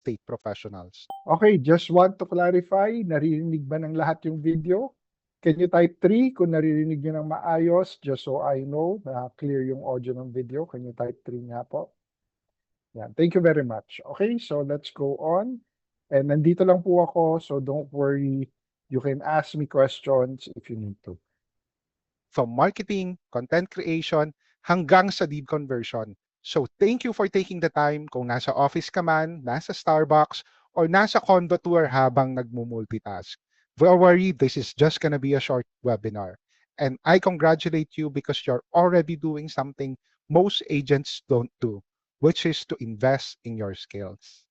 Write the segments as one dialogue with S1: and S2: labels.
S1: estate professionals.
S2: Okay, just want to clarify, naririnig ba ng lahat yung video? Can you type 3 kung naririnig nyo ng maayos, just so I know na clear yung audio ng video? Can you type 3 nga po? Yeah, thank you very much. Okay, so let's go on. And nandito lang po ako, so don't worry. You can ask me questions if you need to.
S1: From marketing, content creation, hanggang sa lead conversion. So thank you for taking the time kung nasa office ka man, nasa Starbucks, or nasa condo tour habang nagmumultitask. Don't worry, this is just gonna be a short webinar. And I congratulate you because you're already doing something most agents don't do, which is to invest in your skills.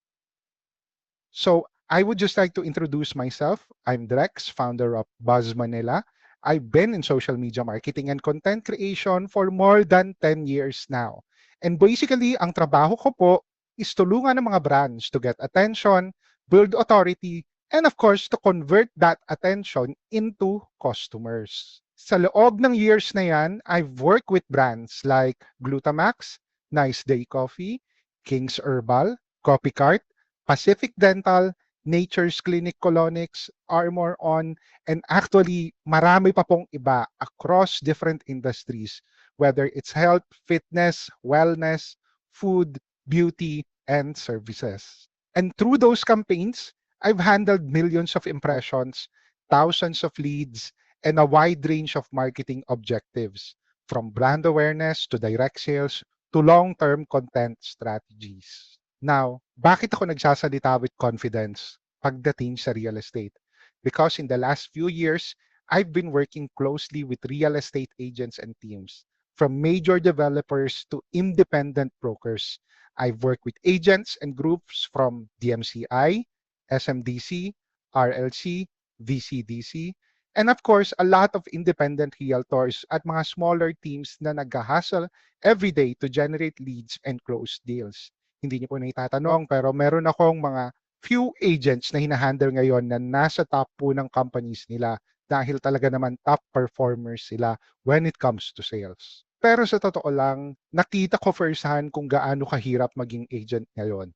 S1: So I would just like to introduce myself. I'm Drex, founder of Buzz Manila. I've been in social media marketing and content creation for more than 10 years now. And basically, ang trabaho ko po is tulungan ng mga brands to get attention, build authority, and of course, to convert that attention into customers. Sa loob ng years na yan, I've worked with brands like Glutamax, Nice Day Coffee, King's Herbal, Copycart, Pacific Dental, Nature's Clinic Colonics, Armor On, and actually marami pa pong iba across different industries, whether it's health, fitness, wellness, food, beauty, and services. And through those campaigns, I've handled millions of impressions, thousands of leads, and a wide range of marketing objectives, from brand awareness to direct sales to long-term content strategies. Now, bakit ako nagsasalita with confidence pagdating sa real estate? Because in the last few years, I've been working closely with real estate agents and teams, from major developers to independent brokers. I've worked with agents and groups from DMCI, SMDC, RLC, VCDC, and of course, a lot of independent realtors at mga smaller teams na nag-hustle every day to generate leads and close deals. Hindi niyo po na itatanong, pero meron akong mga few agents na hinahandle ngayon na nasa top po ng companies nila dahil talaga naman top performers sila when it comes to sales. Pero sa totoo lang, nakita ko firsthand kung gaano kahirap maging agent ngayon.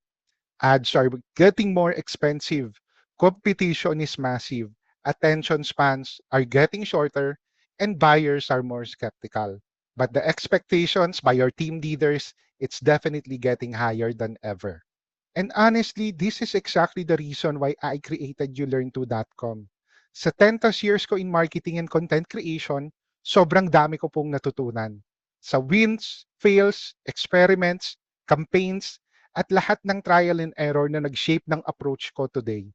S1: Ads are getting more expensive. Competition is massive. Attention spans are getting shorter and buyers are more skeptical. But the expectations by your team leaders, it's definitely getting higher than ever. And honestly, this is exactly the reason why I created YouLearn2.com. Sa 10 plus years ko in marketing and content creation, sobrang dami ko pong natutunan. Sa wins, fails, experiments, campaigns, at lahat ng trial and error na nag-shape ng approach ko today.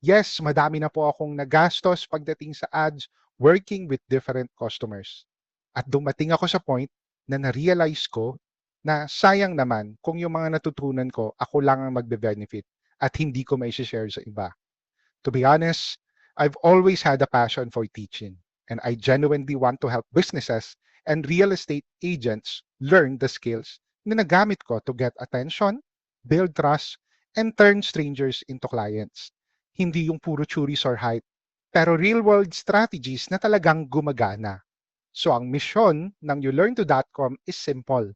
S1: Yes, madami na po akong nagastos pagdating sa ads, working with different customers. At dumating ako sa point na na-realize ko na sayang naman kung yung mga natutunan ko, ako lang ang magbe-benefit at hindi ko may share sa iba. To be honest, I've always had a passion for teaching, and I genuinely want to help businesses and real estate agents learn the skills na nagamit ko to get attention, build trust, and turn strangers into clients. Hindi yung puro theories or hype, pero real-world strategies na talagang gumagana. So ang mission ng YouLearn2.com is simple.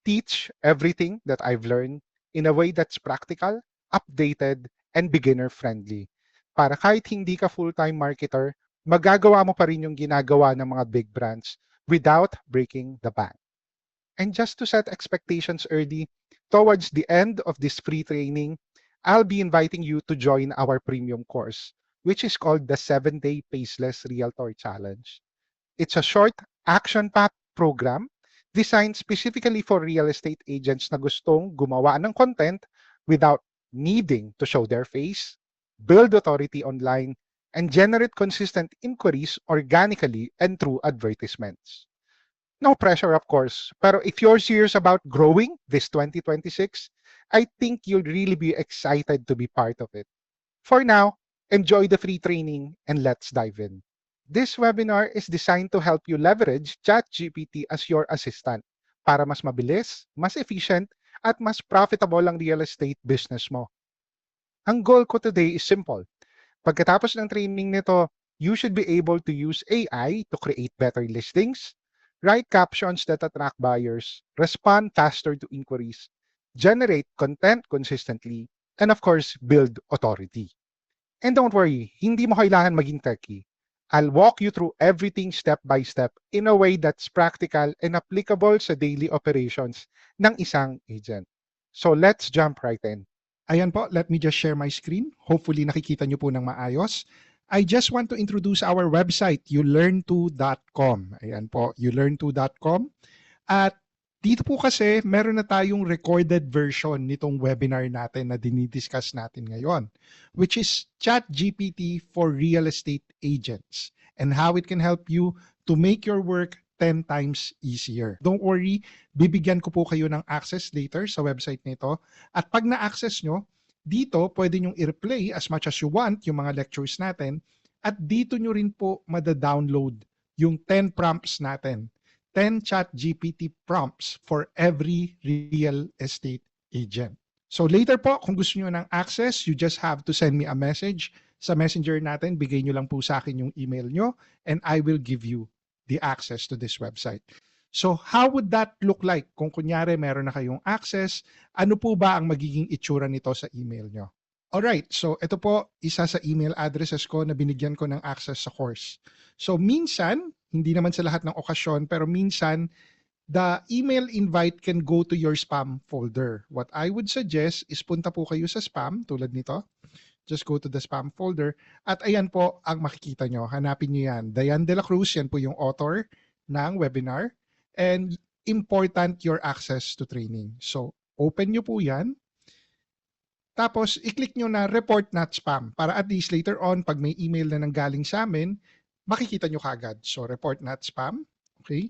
S1: Teach everything that I've learned in a way that's practical, updated, and beginner-friendly. Para kahit hindi ka full-time marketer, magagawa mo pa rin yung ginagawa ng mga big brands without breaking the bank. And just to set expectations early, towards the end of this free training, I'll be inviting you to join our premium course, which is called the 7-Day Paceless Realtor Challenge. It's a short, action-packed program designed specifically for real estate agents na gustong gumawa ng content without needing to show their face, build authority online, and generate consistent inquiries organically and through advertisements. No pressure, of course, pero if you're serious about growing this 2026, I think you'll really be excited to be part of it. For now, enjoy the free training and let's dive in. This webinar is designed to help you leverage ChatGPT as your assistant para mas mabilis, mas efficient, at mas profitable ang real estate business mo. Ang goal ko today is simple. Pagkatapos ng training nito, you should be able to use AI to create better listings, write captions that attract buyers, respond faster to inquiries, generate content consistently, and of course, build authority. And don't worry, hindi mo kailangan maging techie. I'll walk you through everything step by step in a way that's practical and applicable sa daily operations ng isang agent. So let's jump right in.
S2: Ayan po, let me just share my screen. Hopefully nakikita nyo po ng maayos. I just want to introduce our website, youlearn2.com. Ayan po, youlearn2.com. At dito po kasi meron na tayong recorded version nitong webinar natin na dinidiscuss natin ngayon, which is ChatGPT for real estate agents and how it can help you to make your work 10 times easier. Don't worry, bibigyan ko po kayo ng access later sa website nito. At pag na-access nyo, dito pwede nyong i-replay as much as you want yung mga lectures natin. At dito nyo rin po mada-download yung 10 prompts natin. 10 ChatGPT prompts for every real estate agent. So later po, kung gusto nyo ng access, you just have to send me a message sa messenger natin. Bigay nyo lang po sa akin yung email nyo and I will give you the access to this website. So how would that look like? Kung kunyari meron na kayong access, ano po ba ang magiging itsura nito sa email nyo? Alright, so ito po isa sa email addresses ko na binigyan ko ng access sa course. So minsan, hindi naman sa lahat ng okasyon, pero minsan, the email invite can go to your spam folder. What I would suggest is punta po kayo sa spam, tulad nito. Just go to the spam folder. At ayan po ang makikita nyo. Hanapin nyo yan. Diane De La Cruz, yan po yung author ng webinar. And important your access to training. So, open nyo po yan. Tapos, i-click nyo na report not spam para at least later on, pag may email na nanggaling sa amin, makikita nyo kagad. So, report not spam. Okay?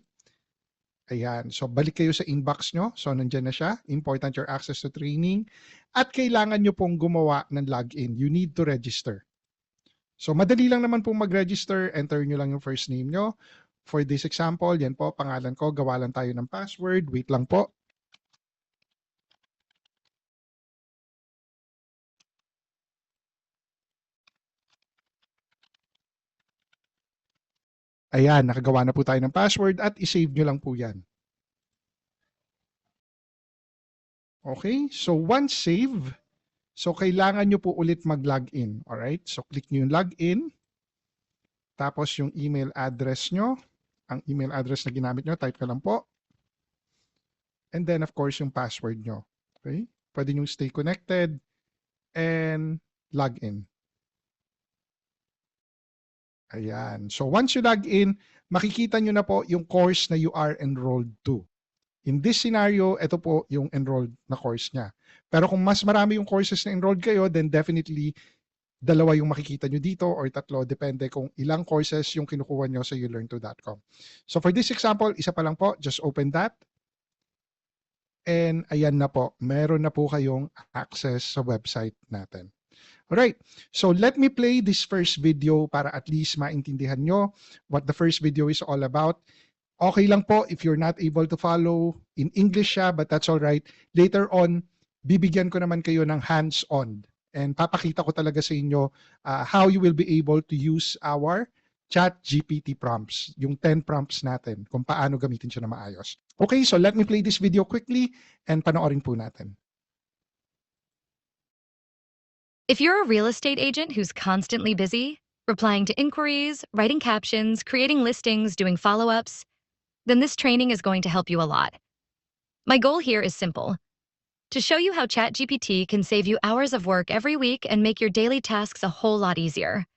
S2: Ayan. So, balik kayo sa inbox nyo. So, nandyan na siya. Important your access to training. At kailangan nyo pong gumawa ng login. You need to register. So, madali lang naman pong mag-register. Enter nyo lang yung first name nyo. For this example, yan po, pangalan ko. Gawa lang tayo ng password. Wait lang po. Ayan, nakagawa na po tayo ng password at isave nyo lang po yan. Okay, so once save, so kailangan nyo po ulit mag-login. Alright, so click nyo yung login. Tapos yung email address nyo, ang email address na ginamit nyo, type ka lang po. And then of course yung password nyo. Okay, pwede nyo stay connected and log in. Ayan. So once you log in, makikita nyo na po yung course na you are enrolled to. In this scenario, ito po yung enrolled na course niya. Pero kung mas marami yung courses na enrolled kayo, then definitely dalawa yung makikita nyo dito or tatlo, depende kung ilang courses yung kinukuha nyo sa youlearn2.com. So for this example, isa pa lang po, just open that. And ayan na po, meron na po kayong access sa website natin. Alright, so let me play this first video para at least maintindihan nyo what the first video is all about. Okay lang po if you're not able to follow in English siya, but that's alright. Later on, bibigyan ko naman kayo ng hands-on and papakita ko talaga sa inyo how you will be able to use our ChatGPT prompts, yung 10 prompts natin, kung paano gamitin siya na maayos. Okay, so let me play this video quickly and panoorin po natin.
S3: If you're a real estate agent who's constantly busy, replying to inquiries, writing captions, creating listings, doing follow-ups, then this training is going to help you a lot. My goal here is simple: to show you how ChatGPT can save you hours of work every week and make your daily tasks a whole lot easier.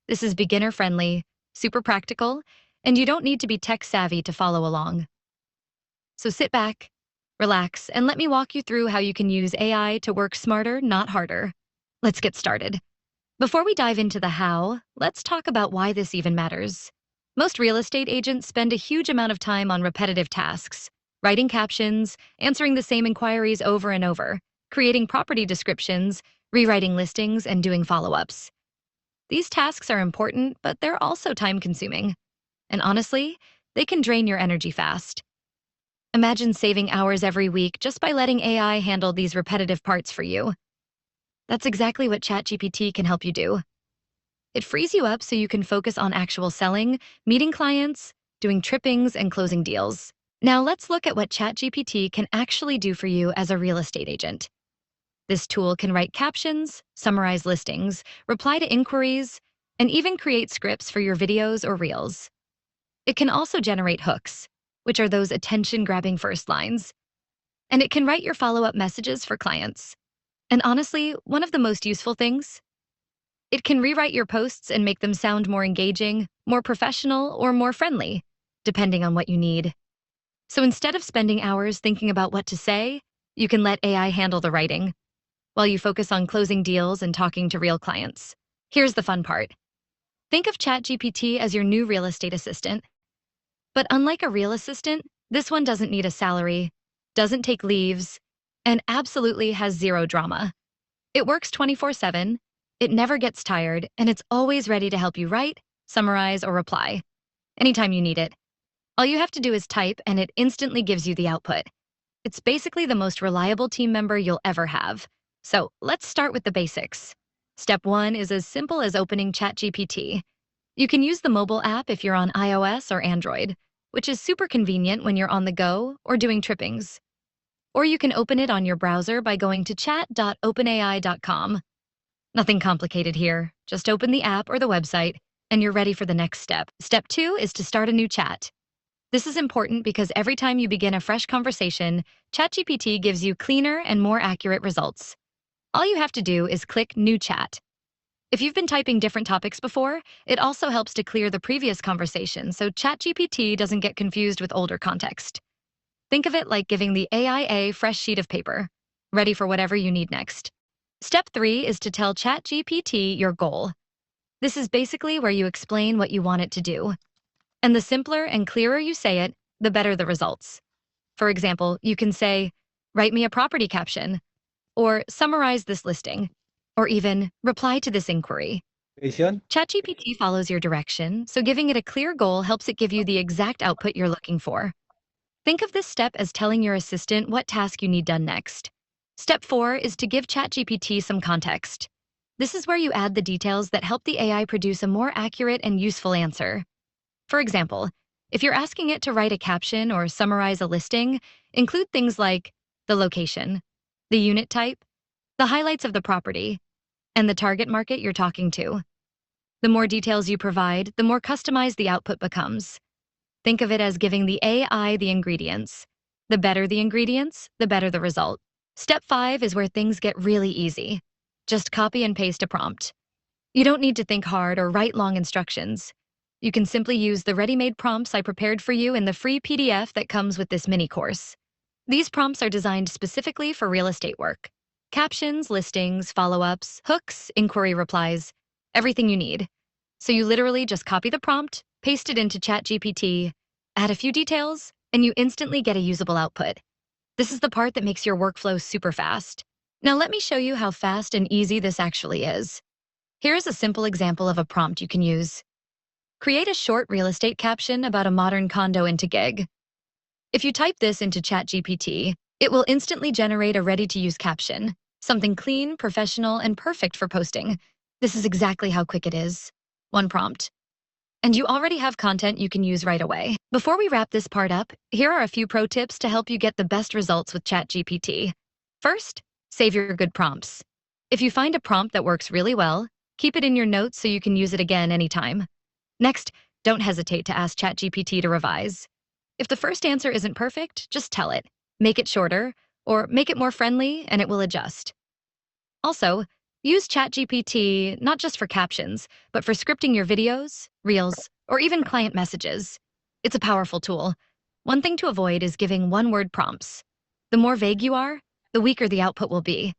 S3: This is beginner-friendly, super practical, and you don't need to be tech-savvy to follow along. So sit back, relax, and let me walk you through how you can use AI to work smarter, not harder. Let's get started. Before we dive into the how, let's talk about why this even matters. Most real estate agents spend a huge amount of time on repetitive tasks, writing captions, answering the same inquiries over and over, creating property descriptions, rewriting listings, and doing follow-ups. These tasks are important, but they're also time-consuming. And honestly, they can drain your energy fast. Imagine saving hours every week just by letting AI handle these repetitive parts for you. That's exactly what ChatGPT can help you do. It frees you up so you can focus on actual selling, meeting clients, doing trippings, and closing deals. Now let's look at what ChatGPT can actually do for you as a real estate agent. This tool can write captions, summarize listings, reply to inquiries, and even create scripts for your videos or reels. It can also generate hooks, which are those attention-grabbing first lines. And it can write your follow-up messages for clients. And honestly, one of the most useful things, it can rewrite your posts and make them sound more engaging, more professional, or more friendly, depending on what you need. So instead of spending hours thinking about what to say, you can let AI handle the writing, while you focus on closing deals and talking to real clients. Here's the fun part. Think of ChatGPT as your new real estate assistant. But unlike a real assistant, this one doesn't need a salary, doesn't take leaves, and absolutely has zero drama. It works 24/7, it never gets tired, and it's always ready to help you write, summarize, or reply, anytime you need it. All you have to do is type, and it instantly gives you the output. It's basically the most reliable team member you'll ever have. So let's start with the basics. Step 1 is as simple as opening ChatGPT. You can use the mobile app if you're on iOS or Android, which is super convenient when you're on the go or doing trippings. Or you can open it on your browser by going to chat.openai.com. Nothing complicated here. Just open the app or the website, and you're ready for the next step. Step 2 is to start a new chat. This is important because every time you begin a fresh conversation, ChatGPT gives you cleaner and more accurate results. All you have to do is click New Chat. If you've been typing different topics before, it also helps to clear the previous conversation so ChatGPT doesn't get confused with older context. Think of it like giving the AI a fresh sheet of paper, ready for whatever you need next. Step 3 is to tell ChatGPT your goal. This is basically where you explain what you want it to do. And the simpler and clearer you say it, the better the results. For example, you can say, "Write me a property caption," or "Summarize this listing," or even "Reply to this inquiry." ChatGPT follows your direction, so giving it a clear goal helps it give you the exact output you're looking for. Think of this step as telling your assistant what task you need done next. Step 4 is to give ChatGPT some context. This is where you add the details that help the AI produce a more accurate and useful answer. For example, if you're asking it to write a caption or summarize a listing, include things like the location, the unit type, the highlights of the property, and the target market you're talking to. The more details you provide, the more customized the output becomes. Think of it as giving the AI the ingredients. The better the ingredients, the better the result. Step 5 is where things get really easy. Just copy and paste a prompt. You don't need to think hard or write long instructions. You can simply use the ready-made prompts I prepared for you in the free PDF that comes with this mini course. These prompts are designed specifically for real estate work. Captions, listings, follow-ups, hooks, inquiry replies, everything you need. So you literally just copy the prompt, paste it into ChatGPT, add a few details, and you instantly get a usable output. This is the part that makes your workflow super fast. Now let me show you how fast and easy this actually is. Here's a simple example of a prompt you can use. Create a short real estate caption about a modern condo in Taguig. If you type this into ChatGPT, it will instantly generate a ready-to-use caption, something clean, professional, and perfect for posting. This is exactly how quick it is. One prompt. And you already have content you can use right away. Before we wrap this part up, here are a few pro tips to help you get the best results with ChatGPT. First, save your good prompts. If you find a prompt that works really well, keep it in your notes so you can use it again anytime. Next, don't hesitate to ask ChatGPT to revise. If the first answer isn't perfect, just tell it. Make it shorter, or make it more friendly, and it will adjust. Also, use ChatGPT not just for captions, but for scripting your videos, reels, or even client messages. It's a powerful tool. One thing to avoid is giving one-word prompts. The more vague you are, the weaker the output will be.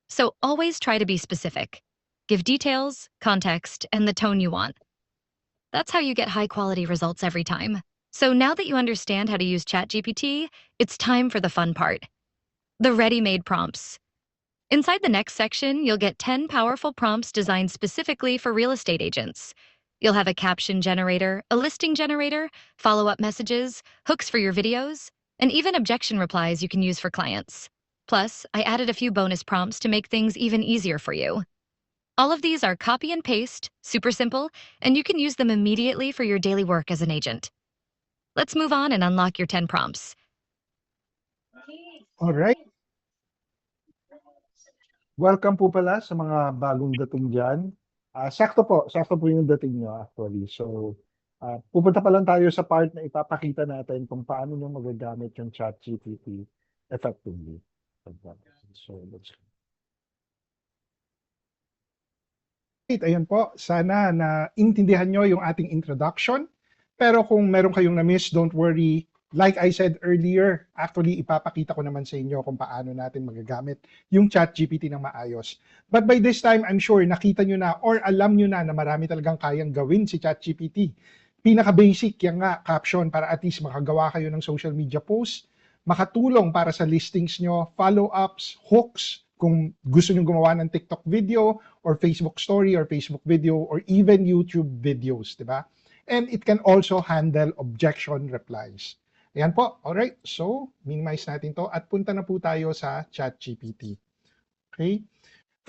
S3: So always try to be specific. Give details, context, and the tone you want. That's how you get high-quality results every time. So now that you understand how to use ChatGPT, it's time for the fun part. The ready-made prompts. Inside the next section, you'll get 10 powerful prompts designed specifically for real estate agents. You'll have a caption generator, a listing generator, follow-up messages, hooks for your videos, and even objection replies you can use for clients. Plus, I added a few bonus prompts to make things even easier for you. All of these are copy and paste, super simple, and you can use them immediately for your daily work as an agent. Let's move on and unlock your 10 prompts.
S2: All right. Welcome po pala sa mga bagong dating dyan. Sakto po yung dating nyo actually. So, pupunta pa lang tayo sa part na ipapakita natin kung paano nyo magagamit yung ChatGPT effectively. So, let's Ayan po, sana na intindihan nyo yung ating introduction. Pero kung meron kayong na-miss, don't worry. Like I said earlier, actually ipapakita ko naman sa inyo kung paano natin magagamit yung ChatGPT ng maayos. But by this time, I'm sure nakita nyo na or alam nyo na marami talagang kayang gawin si ChatGPT. Pinaka-basic yan nga, caption, para at least makagawa kayo ng social media post, makatulong para sa listings nyo, follow-ups, hooks, kung gusto nyo gumawa ng TikTok video or Facebook story or Facebook video or even YouTube videos, di ba? And it can also handle objection replies. Ayan po. Alright. So, minimize natin to at punta na po tayo sa ChatGPT. Okay?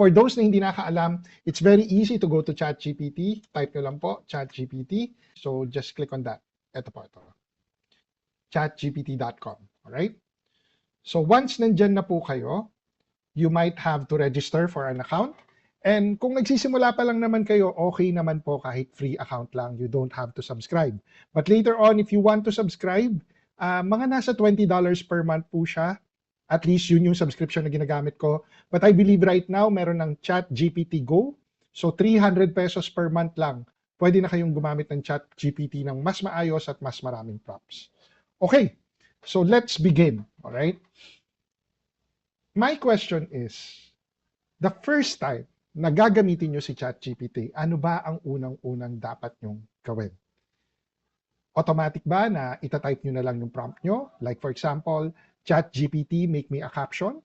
S2: For those na hindi nakaalam, it's very easy to go to ChatGPT. Type nyo lang po, ChatGPT. So, just click on that. Ito po, ito. ChatGPT.com. Alright? So, once nandyan na po kayo, you might have to register for an account. And kung nagsisimula pa lang naman kayo, okay naman po kahit free account lang. You don't have to subscribe. But later on, if you want to subscribe, mga nasa $20 per month po siya. At least yun yung subscription na ginagamit ko. But I believe right now, meron ng ChatGPT Go. So 300 pesos per month lang. Pwede na kayong gumamit ng ChatGPT ng mas maayos at mas maraming prompts. Okay, so let's begin. Alright? My question is, the first time na gagamitin nyo si ChatGPT, ano ba ang unang-unang dapat nyong gawin? Automatic ba na itatype nyo na lang yung prompt nyo? Like for example, ChatGPT, make me a caption?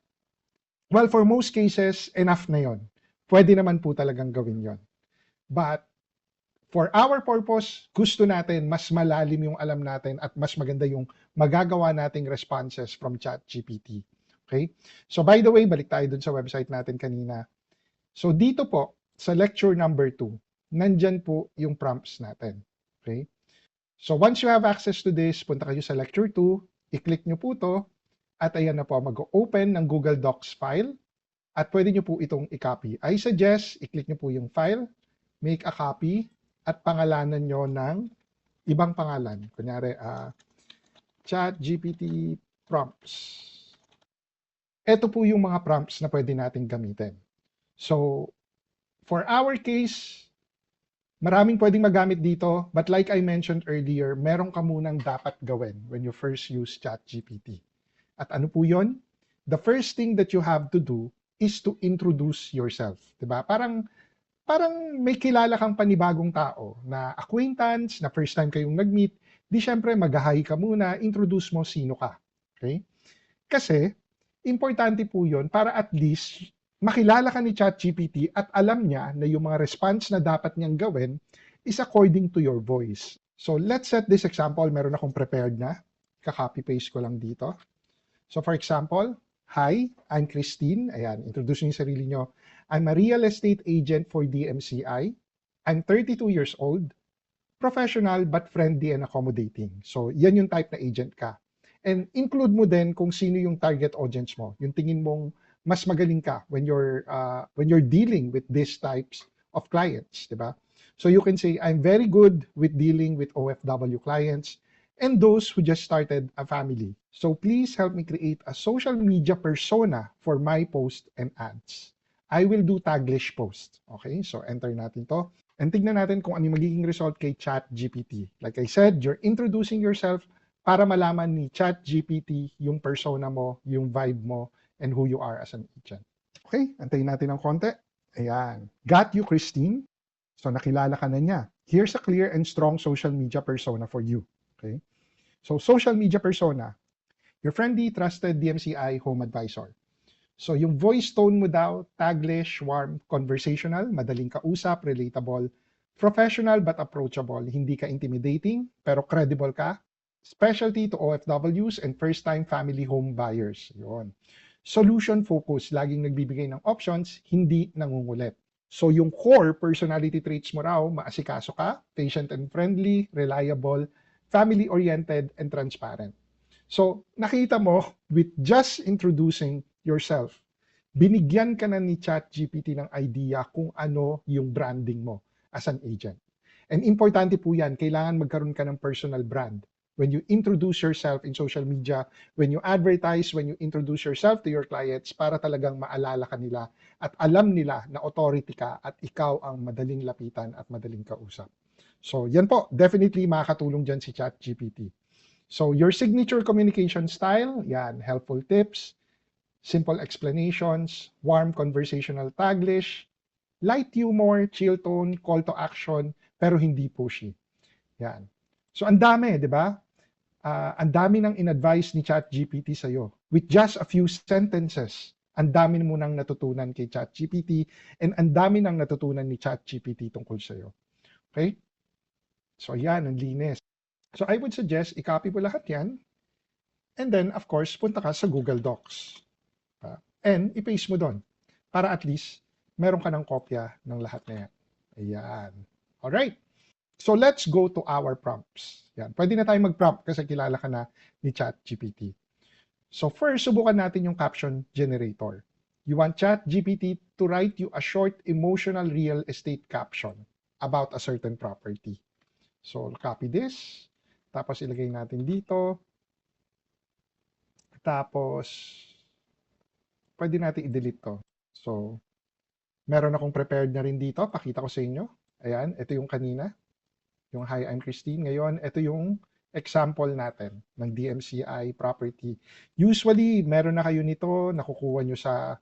S2: Well, for most cases, enough na yon. Pwede naman po talagang gawin yon. But for our purpose, gusto natin mas malalim yung alam natin at mas maganda yung magagawa nating responses from ChatGPT. Okay? So by the way, balik tayo dun sa website natin kanina. So dito po, sa lecture number 2, nandyan po yung prompts natin. Okay? So once you have access to this, punta kayo sa lecture 2, i-click nyo po to, at ayan na po, mag-open ng Google Docs file, at pwede nyo po itong i-copy. I suggest, i-click nyo po yung file, make a copy, at pangalanan nyo ng ibang pangalan. Kunyari, ChatGPT prompts. Ito po yung mga prompts na pwede natin gamitin. So, for our case, maraming pwedeng magamit dito, but like I mentioned earlier, meron ka munang dapat gawin when you first use ChatGPT. At ano po yun? The first thing that you have to do is to introduce yourself. Diba? Parang may kilala kang panibagong tao na acquaintance, na first time kayong nag-meet, di syempre mag-hi ka muna, introduce mo sino ka. Okay? Kasi, importante po yun para at least makilala ka ni ChatGPT at alam niya na yung mga response na dapat niyang gawin is according to your voice. So let's set this example. Meron akong prepared na. Ka-copy-paste ko lang dito. So for example, hi, I'm Christine. Ayan, introduce niyo yung sarili niyo. I'm a real estate agent for DMCI. I'm 32 years old. Professional but friendly and accommodating. So yan yung type na agent ka. And include mo din kung sino yung target audience mo. Yung tingin mong mas magaling ka when you're dealing with these types of clients, di ba? So you can say, I'm very good with dealing with OFW clients and those who just started a family. So please help me create a social media persona for my post and ads. I will do Taglish post. Okay, so enter natin to. And tignan natin kung ano yung magiging result kay ChatGPT. Like I said, you're introducing yourself para malaman ni ChatGPT yung persona mo, yung vibe mo, and who you are as an agent. Okay, antayin natin ng konti. Ayan. Got you, Christine. So nakilala ka na niya. Here's a clear and strong social media persona for you. Okay? So social media persona, your friendly, trusted DMCI home advisor. So yung voice tone mo daw, taglish, warm, conversational, madaling kausap, relatable, professional but approachable, hindi ka intimidating, pero credible ka, specialty to OFWs and first-time family home buyers. Yun. Solution focus, laging nagbibigay ng options, hindi nangungulit. So yung core personality traits mo raw, maasikaso ka, patient and friendly, reliable, family-oriented, and transparent. So nakita mo, with just introducing yourself, binigyan ka na ni ChatGPT ng idea kung ano yung branding mo as an agent. And importante po yan, kailangan magkaroon ka ng personal brand. When you introduce yourself in social media, when you advertise, when you introduce yourself to your clients, para talagang maalala ka nila at alam nila na authority ka at ikaw ang madaling lapitan at madaling kausap. So yan po, definitely makakatulong dyan si ChatGPT. So your signature communication style, yan, helpful tips, simple explanations, warm conversational Taglish, light humor, chill tone, call to action, pero hindi pushy. Yan. So ang dami, di ba? Ang dami ng in-advise ni ChatGPT sa'yo. With just a few sentences, ang dami mo nang natutunan kay ChatGPT and ang dami nang natutunan ni ChatGPT tungkol sa'yo. Okay? So yan, ang linis. So I would suggest, i-copy mo lahat yan. And then, of course, punta ka sa Google Docs. And i-paste mo doon. Para at least, meron ka ng kopya ng lahat na yan. Ayan. Alright. So let's go to our prompts. Yan. Pwede na tayo mag-prompt kasi kilala ka na ni ChatGPT. So first, subukan natin yung caption generator. You want ChatGPT to write you a short emotional real estate caption about a certain property. So copy this. Tapos ilagay natin dito. Tapos, pwede natin i-delete to. So, meron akong prepared na rin dito. Pakita ko sa inyo. Ayan, ito yung kanina. Yung Hi, I'm Christine. Ngayon, ito yung example natin ng DMCI property. Usually, meron na kayo nito, nakukuha nyo sa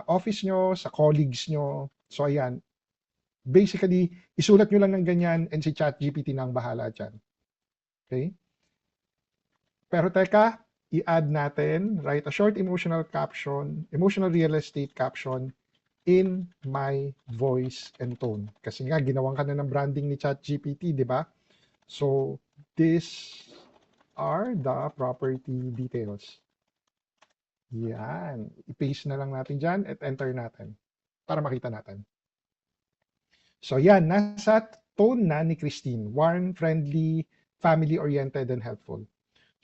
S2: office nyo, sa colleagues nyo. So, ayan. Basically, isulat nyo lang ng ganyan and si ChatGPT na ang bahala dyan. Okay? Pero teka, i-add natin, write a short emotional caption, emotional real estate caption in my voice and tone. Kasi nga, ginawan ka na ng branding ni ChatGPT, di ba? So, these are the property details. Yan. I-paste na lang natin dyan at enter natin para makita natin. So, yan. Nasa tone na ni Christine. Warm, friendly, family-oriented, and helpful.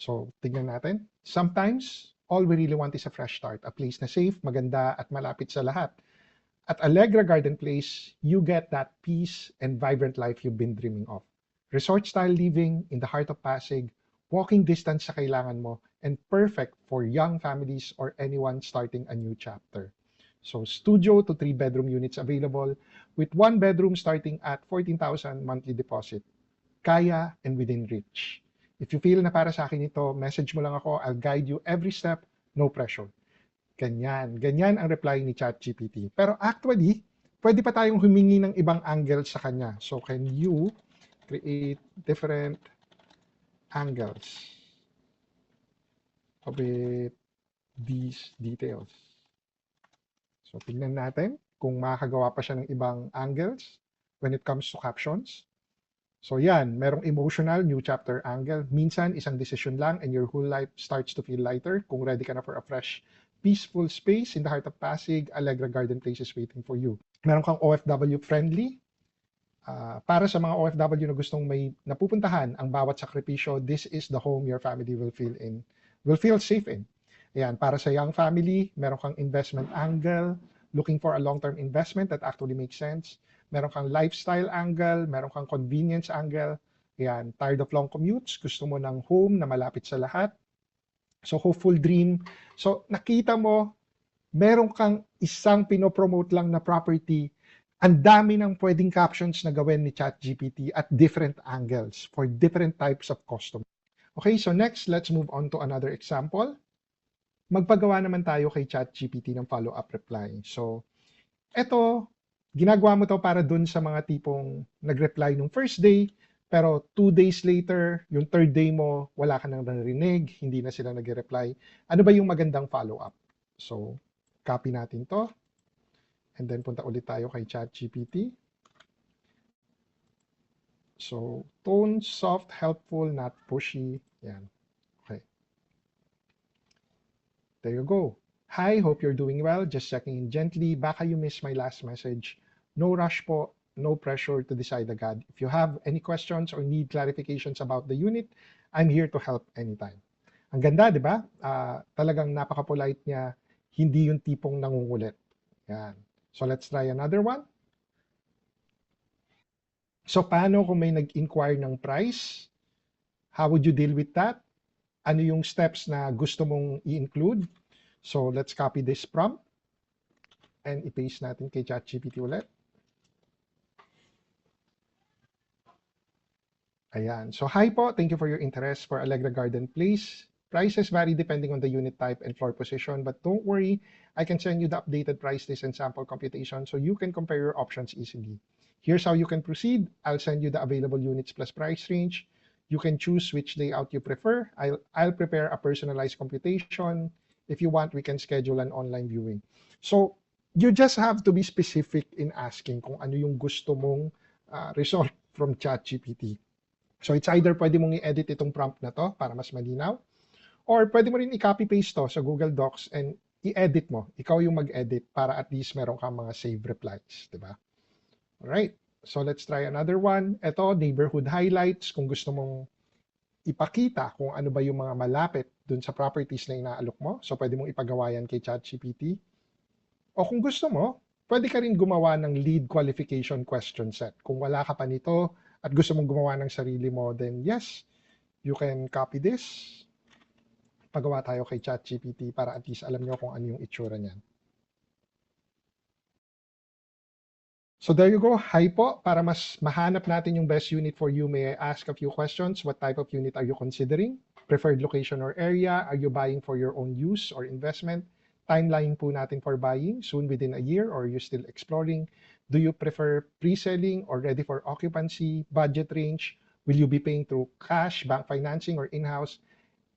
S2: So, tignan natin. Sometimes, all we really want is a fresh start. A place na safe, maganda, at malapit sa lahat. At Allegra Garden Place, you get that peace and vibrant life you've been dreaming of. Resort-style living in the heart of Pasig, walking distance sa kailangan mo, and perfect for young families or anyone starting a new chapter. So, studio to 3-bedroom units available with 1 bedroom starting at 14,000 monthly deposit. Kaya and within reach. If you feel na para sa akin ito, message mo lang ako. I'll guide you every step, no pressure. Ganyan. Ganyan ang reply ni ChatGPT. Pero actually, pwede pa tayong humingi ng ibang angles sa kanya. So, can you create different angles with these details? So, tingnan natin kung makakagawa pa siya ng ibang angles when it comes to captions. So yan, merong emotional, new chapter angle. Minsan, isang decision lang and your whole life starts to feel lighter. Kung ready ka na for a fresh, peaceful space in the heart of Pasig, Allegra Garden Place is waiting for you. Meron kang OFW friendly. Para sa mga OFW na gustong may napupuntahan ang bawat sakripisyo, this is the home your family will feel safe in. Ayan, para sa young family, meron kang investment angle, looking for a long-term investment that actually makes sense. Meron kang lifestyle angle, meron kang convenience angle. Ayan, tired of long commutes, gusto mo ng home na malapit sa lahat. So, hopeful dream. So, nakita mo, meron kang isang pinopromote lang na property. Ang dami ng pwedeng captions na gawin ni ChatGPT at different angles for different types of customers. Okay, so next, let's move on to another example. Magpagawa naman tayo kay ChatGPT ng follow-up reply. So, eto, ginagawa mo to para dun sa mga tipong nag-reply nung first day, pero 2 days later, yung third day mo, wala ka nang narinig, hindi na sila nag-reply. Ano ba yung magandang follow-up? So, copy natin to. And then, punta ulit tayo kay ChatGPT. So, tone, soft, helpful, not pushy. Yan. Okay. There you go. Hi, hope you're doing well. Just checking in gently. Baka you missed my last message. No rush po, no pressure to decide agad. If you have any questions or need clarifications about the unit, I'm here to help anytime. Ang ganda, di ba? Talagang napaka-polite niya.
S4: Hindi yung tipong nangungulit. Yan. So let's try another one. So paano kung may nag-inquire ng price? How would you deal with that? Ano yung steps na gusto mong i-include? So let's copy this prompt and i-paste natin kay ChatGPT ulit. Ayan. So hi po, thank you for your interest for Allegra Garden Place. Prices vary depending on the unit type and floor position, but don't worry, I can send you the updated price list and sample computation so you can compare your options easily. Here's how you can proceed. I'll send you the available units plus price range. You can choose which layout you prefer. I'll prepare a personalized computation. If you want, we can schedule an online viewing. So you just have to be specific in asking kung ano yung gusto mong result from ChatGPT. So it's either pwede mong i-edit itong prompt na to para mas malinaw, or pwede mo rin i-copy-paste to sa Google Docs and i-edit mo. Ikaw yung mag-edit para at least meron kang mga save replies, di ba? Alright, so let's try another one. Ito, neighborhood highlights. Kung gusto mong ipakita kung ano ba yung mga malapit dun sa properties na inaalok mo, so pwede mong ipagawa yan kay ChatGPT. O kung gusto mo, pwede ka rin gumawa ng lead qualification question set. Kung wala ka pa nito at gusto mong gumawa ng sarili mo, then yes, you can copy this. Pagawa tayo kay ChatGPT para at least alam nyo kung ano yung itsura niyan. So there you go. Hi po. Para mas mahanap natin yung best unit for you, may I ask a few questions? What type of unit are you considering? Preferred location or area? Are you buying for your own use or investment? Timeline po natin for buying, soon within a year, or are you still exploring? Do you prefer pre-selling or ready for occupancy? Budget range? Will you be paying through cash, bank financing, or in-house?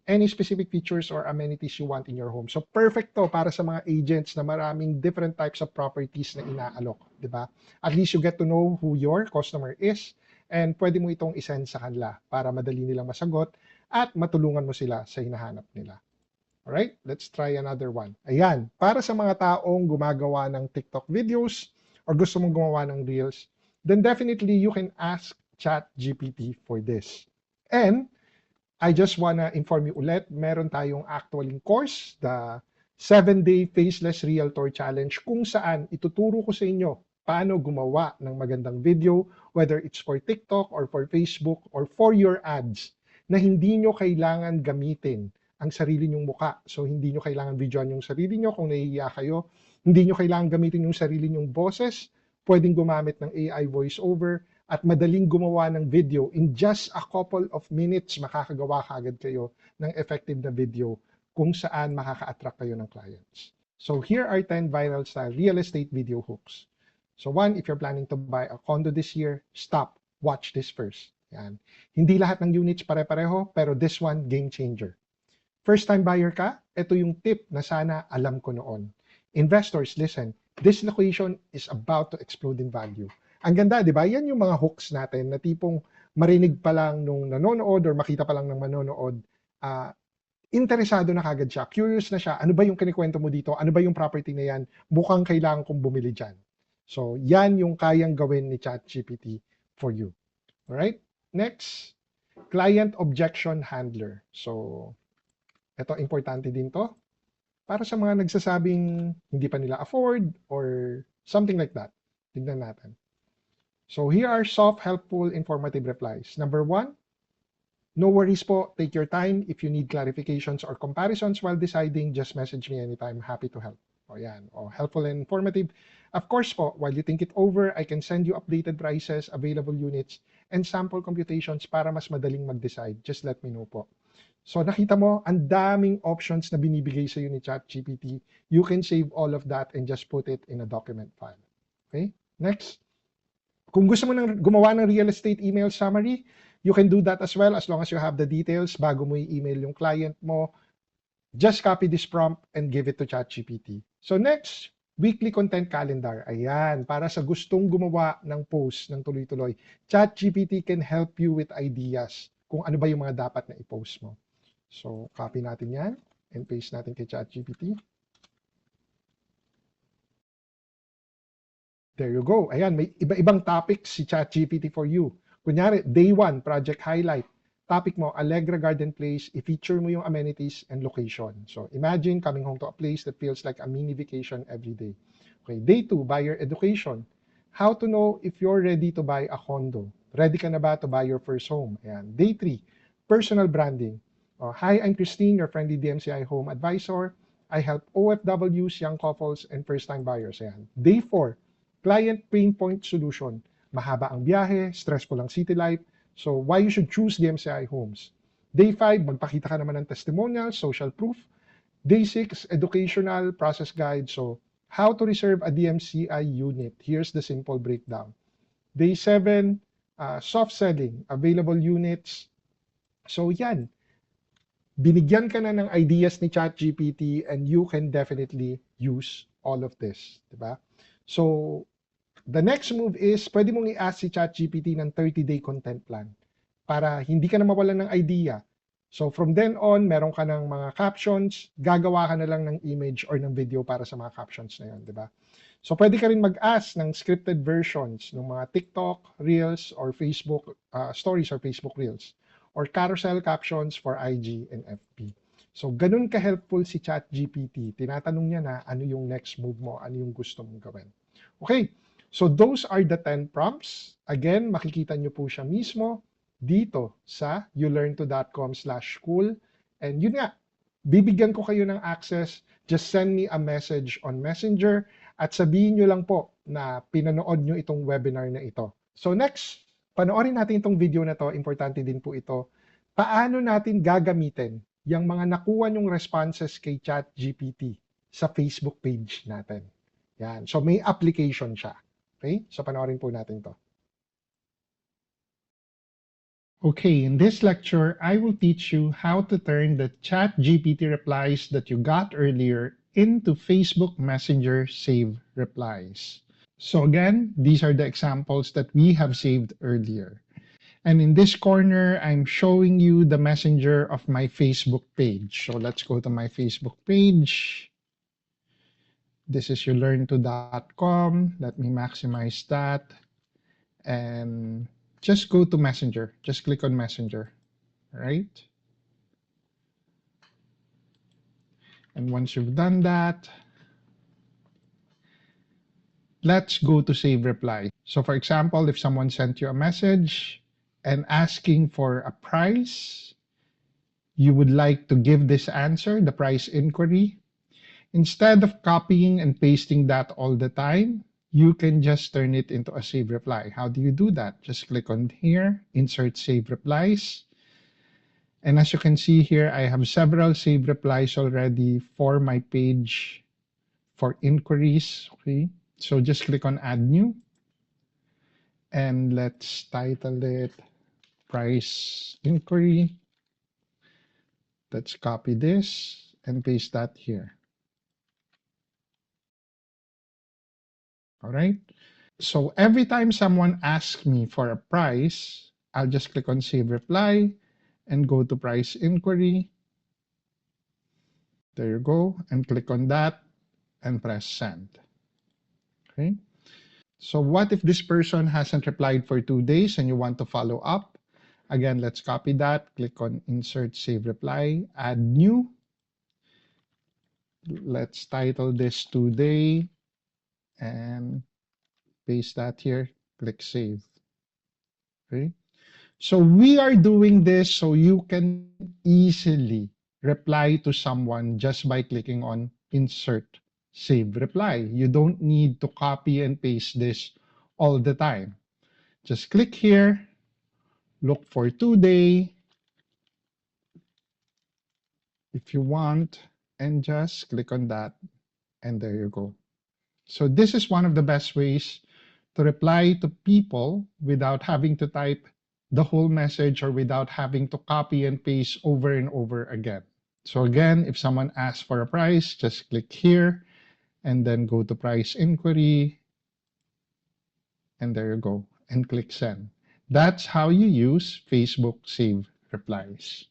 S4: Any specific features or amenities you want in your home? So perfect to para sa mga agents na maraming different types of properties na inaalok, di ba? At least you get to know who your customer is and pwede mo itong isend sa kanila para madali nilang masagot at matulungan mo sila sa hinahanap nila. Alright, let's try another one. Ayan, para sa mga taong gumagawa ng TikTok videos or gusto mong gumawa ng Reels, then definitely you can ask ChatGPT for this. And I just wanna inform you ulit, meron tayong actually course, the 7-day Faceless Realtor Challenge, kung saan ituturo ko sa inyo paano gumawa ng magandang video, whether it's for TikTok or for Facebook or for your ads, na hindi nyo kailangan gamitin ang sarili nyong muka. So hindi nyo kailangan videoan yung sarili nyo kung nahihiya kayo. Hindi nyo kailangan gamitin yung sarili nyong boses. Pwedeng gumamit ng AI voiceover at madaling gumawa ng video. In just a couple of minutes, makakagawa kaagad kayo ng effective na video kung saan makaka-attract kayo ng clients. So here are 10 viral style real estate video hooks. So one, if you're planning to buy a condo this year, stop. Watch this first. Yan. Hindi lahat ng units pare-pareho, pero this one, game changer. First time buyer ka, ito yung tip na sana alam ko noon. Investors, listen, this location is about to explode in value. Ang ganda, di ba? Yan yung mga hooks natin na tipong marinig pa lang nung nanonood or makita pa lang ng manonood, interesado na kagad siya, curious na siya, ano ba yung kinikwento mo dito? Ano ba yung property na yan? Mukhang kailangan kong bumili dyan. So, yan yung kayang gawin ni ChatGPT for you. Alright? Next, client objection handler. So, ito, importante din to. Para sa mga nagsasabing hindi pa nila afford or something like that. Tignan natin. So here are soft, helpful, informative replies. Number 1, no worries po. Take your time. If you need clarifications or comparisons while deciding, just message me anytime. Happy to help. O yan. O helpful and informative. Of course po, while you think it over, I can send you updated prices, available units, and sample computations para mas madaling mag-decide. Just let me know po. So nakita mo, ang daming options na binibigay sa iyo ni ChatGPT. You can save all of that and just put it in a document file. Okay? Next. Kung gusto mo nang gumawa ng real estate email summary, you can do that as well as long as you have the details bago mo i-email yung client mo. Just copy this prompt and give it to ChatGPT. So next, weekly content calendar. Ayan, para sa gustong gumawa ng post ng tuloy-tuloy, ChatGPT can help you with ideas kung ano ba yung mga dapat na i-post mo. So, copy natin yan and paste natin kay ChatGPT. There you go. Ayan, may iba-ibang topics si ChatGPT for you. Kunyari, day 1, project highlight. topic mo, Allegra Garden Place, i-feature mo yung amenities and location. So imagine coming home to a place that feels like a mini vacation every day. Okay, day 2, buyer education. How to know if you're ready to buy a condo. Ready ka na ba to buy your first home? Ayan. Day 3, personal branding. Hi, I'm Christine, your friendly DMCI home advisor. I help OFWs, young couples, and first-time buyers. Ayan. Day 4, client pain point solution. Mahaba ang biyahe, stressful ang city life, so why you should choose DMCI Homes. Day 5, magpakita ka naman ng testimonial, social proof. Day 6, educational process guide. So how to reserve a DMCI unit. Here's the simple breakdown. Day 7, soft selling, available units. So yan, binigyan ka na ng ideas ni ChatGPT and you can definitely use all of this. Diba? So the next move is, pwede mong i-ask si ChatGPT ng 30-day content plan para hindi ka na mawalan ng idea. So from then on, meron ka ng mga captions, gagawa ka na lang ng image or ng video para sa mga captions na yun, di ba? So pwede ka rin mag-ask ng scripted versions ng mga TikTok, Reels, or Facebook Stories or Facebook Reels, or carousel captions for IG and FB. So ganun ka-helpful si ChatGPT. Tinatanong niya na ano yung next move mo, ano yung gusto mong gawin. Okay. So those are the 10 prompts. Again, makikita nyo po siya mismo dito sa youlearnto.com/school. And yun nga, bibigyan ko kayo ng access. Just send me a message on Messenger at sabihin nyo lang po na pinanood nyo itong webinar na ito. So next, panoorin natin itong video na to. Importante din po ito. Paano natin gagamitin yung mga nakuha nyong responses kay ChatGPT sa Facebook page natin. Yan. So may application siya. Okay? So panoorin po natin to. Okay, in this lecture, I will teach you how to turn the ChatGPT replies that you got earlier into Facebook Messenger save replies. So again, these are the examples that we have saved earlier. And in this corner, I'm showing you the messenger of my Facebook page. So let's go to my Facebook page. This is youlearnto.com. Let me maximize that. And just go to Messenger. Just click on Messenger. Right? And once you've done that, let's go to save reply. So for example, if someone sent you a message and asking for a price, you would like to give this answer, the price inquiry. Instead of copying and pasting that all the time, you can just turn it into a save reply. How do you do that? Just click on here, insert save replies. And as you can see here, I have several save replies already for my page for inquiries. Okay, so just click on add new. And let's title it price inquiry. Let's copy this and paste that here. All right. So every time someone asks me for a price, I'll just click on save reply and go to price inquiry. There you go. And click on that and press send. Okay. So what if this person hasn't replied for 2 days and you want to follow up? Again, let's copy that. Click on insert save reply, add new. Let's title this today. And paste that here, click save. Okay. So we are doing this so you can easily reply to someone just by clicking on insert save reply. You don't need to copy and paste this all the time. Just click here, look for today if you want, and just click on that, and there you go. So this is one of the best ways to reply to people without having to type the whole message or without having to copy and paste over and over again. So again, if someone asks for a price, just click here and then go to price inquiry. And there you go. And click send. That's how you use Facebook save replies.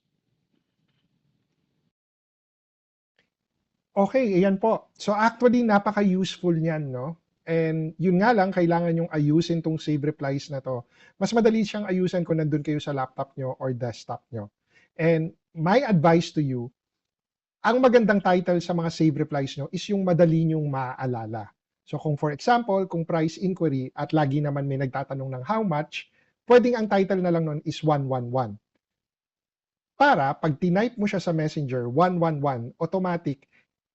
S4: Okay, ayan po. So actually, napaka-useful niyan, no? And yun nga lang, kailangan yung ayusin tong save replies na to. Mas madali siyang ayusin kung nandun kayo sa laptop nyo or desktop nyo. And my advice to you, ang magandang title sa mga save replies nyo is yung madali nyong maaalala. So kung for example, kung price inquiry at lagi naman may nagtatanong ng how much, pwedeng ang title na lang nun is 111. Para pag tinype mo siya sa Messenger, 111, automatic,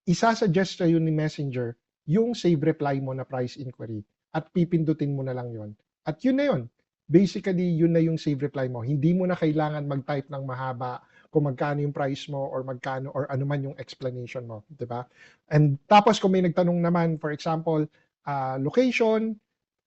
S4: isasuggest sa'yo ni Messenger yung save reply mo na price inquiry at pipindutin mo na lang yon. At yun na yun. Basically, yun na yung save reply mo. Hindi mo na kailangan mag-type ng mahaba kung magkano yung price mo or magkano or ano man yung explanation mo, 'di ba? And tapos kung may nagtanong naman, for example, location,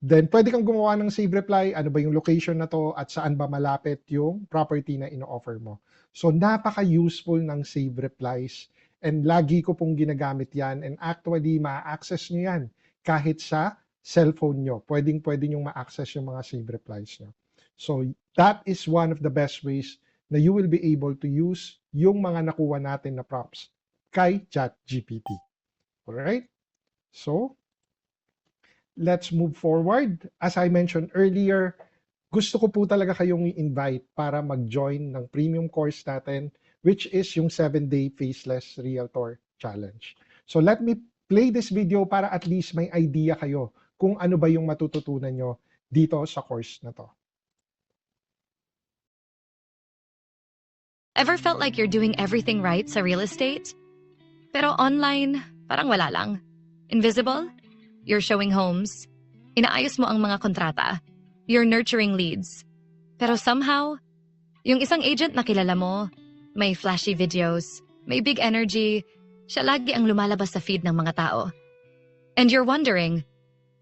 S4: then pwede kang gumawa ng save reply, ano ba yung location na to at saan ba malapit yung property na ino-offer mo. So napaka-useful ng save replies and lagi ko pong ginagamit yan and actually ma-access nyo yan kahit sa cellphone nyo. Pwedeng-pwede nyo ma-access yung mga save replies nyo. So that is one of the best ways na you will be able to use yung mga nakuha natin na prompts kay ChatGPT. Alright? So, let's move forward. As I mentioned earlier, gusto ko po talaga kayong i-invite para mag-join ng premium course natin, which is yung 7-day Faceless Realtor Challenge. So, let me play this video para at least may idea kayo kung ano ba yung matututunan nyo dito sa course na to.
S3: Ever felt like you're doing everything right sa real estate? Pero online, parang wala lang. Invisible? You're showing homes. Inaayos mo ang mga kontrata. You're nurturing leads. Pero somehow, yung isang agent na kilala mo, may flashy videos, may big energy, siya lagi ang lumalabas sa feed ng mga tao. And you're wondering,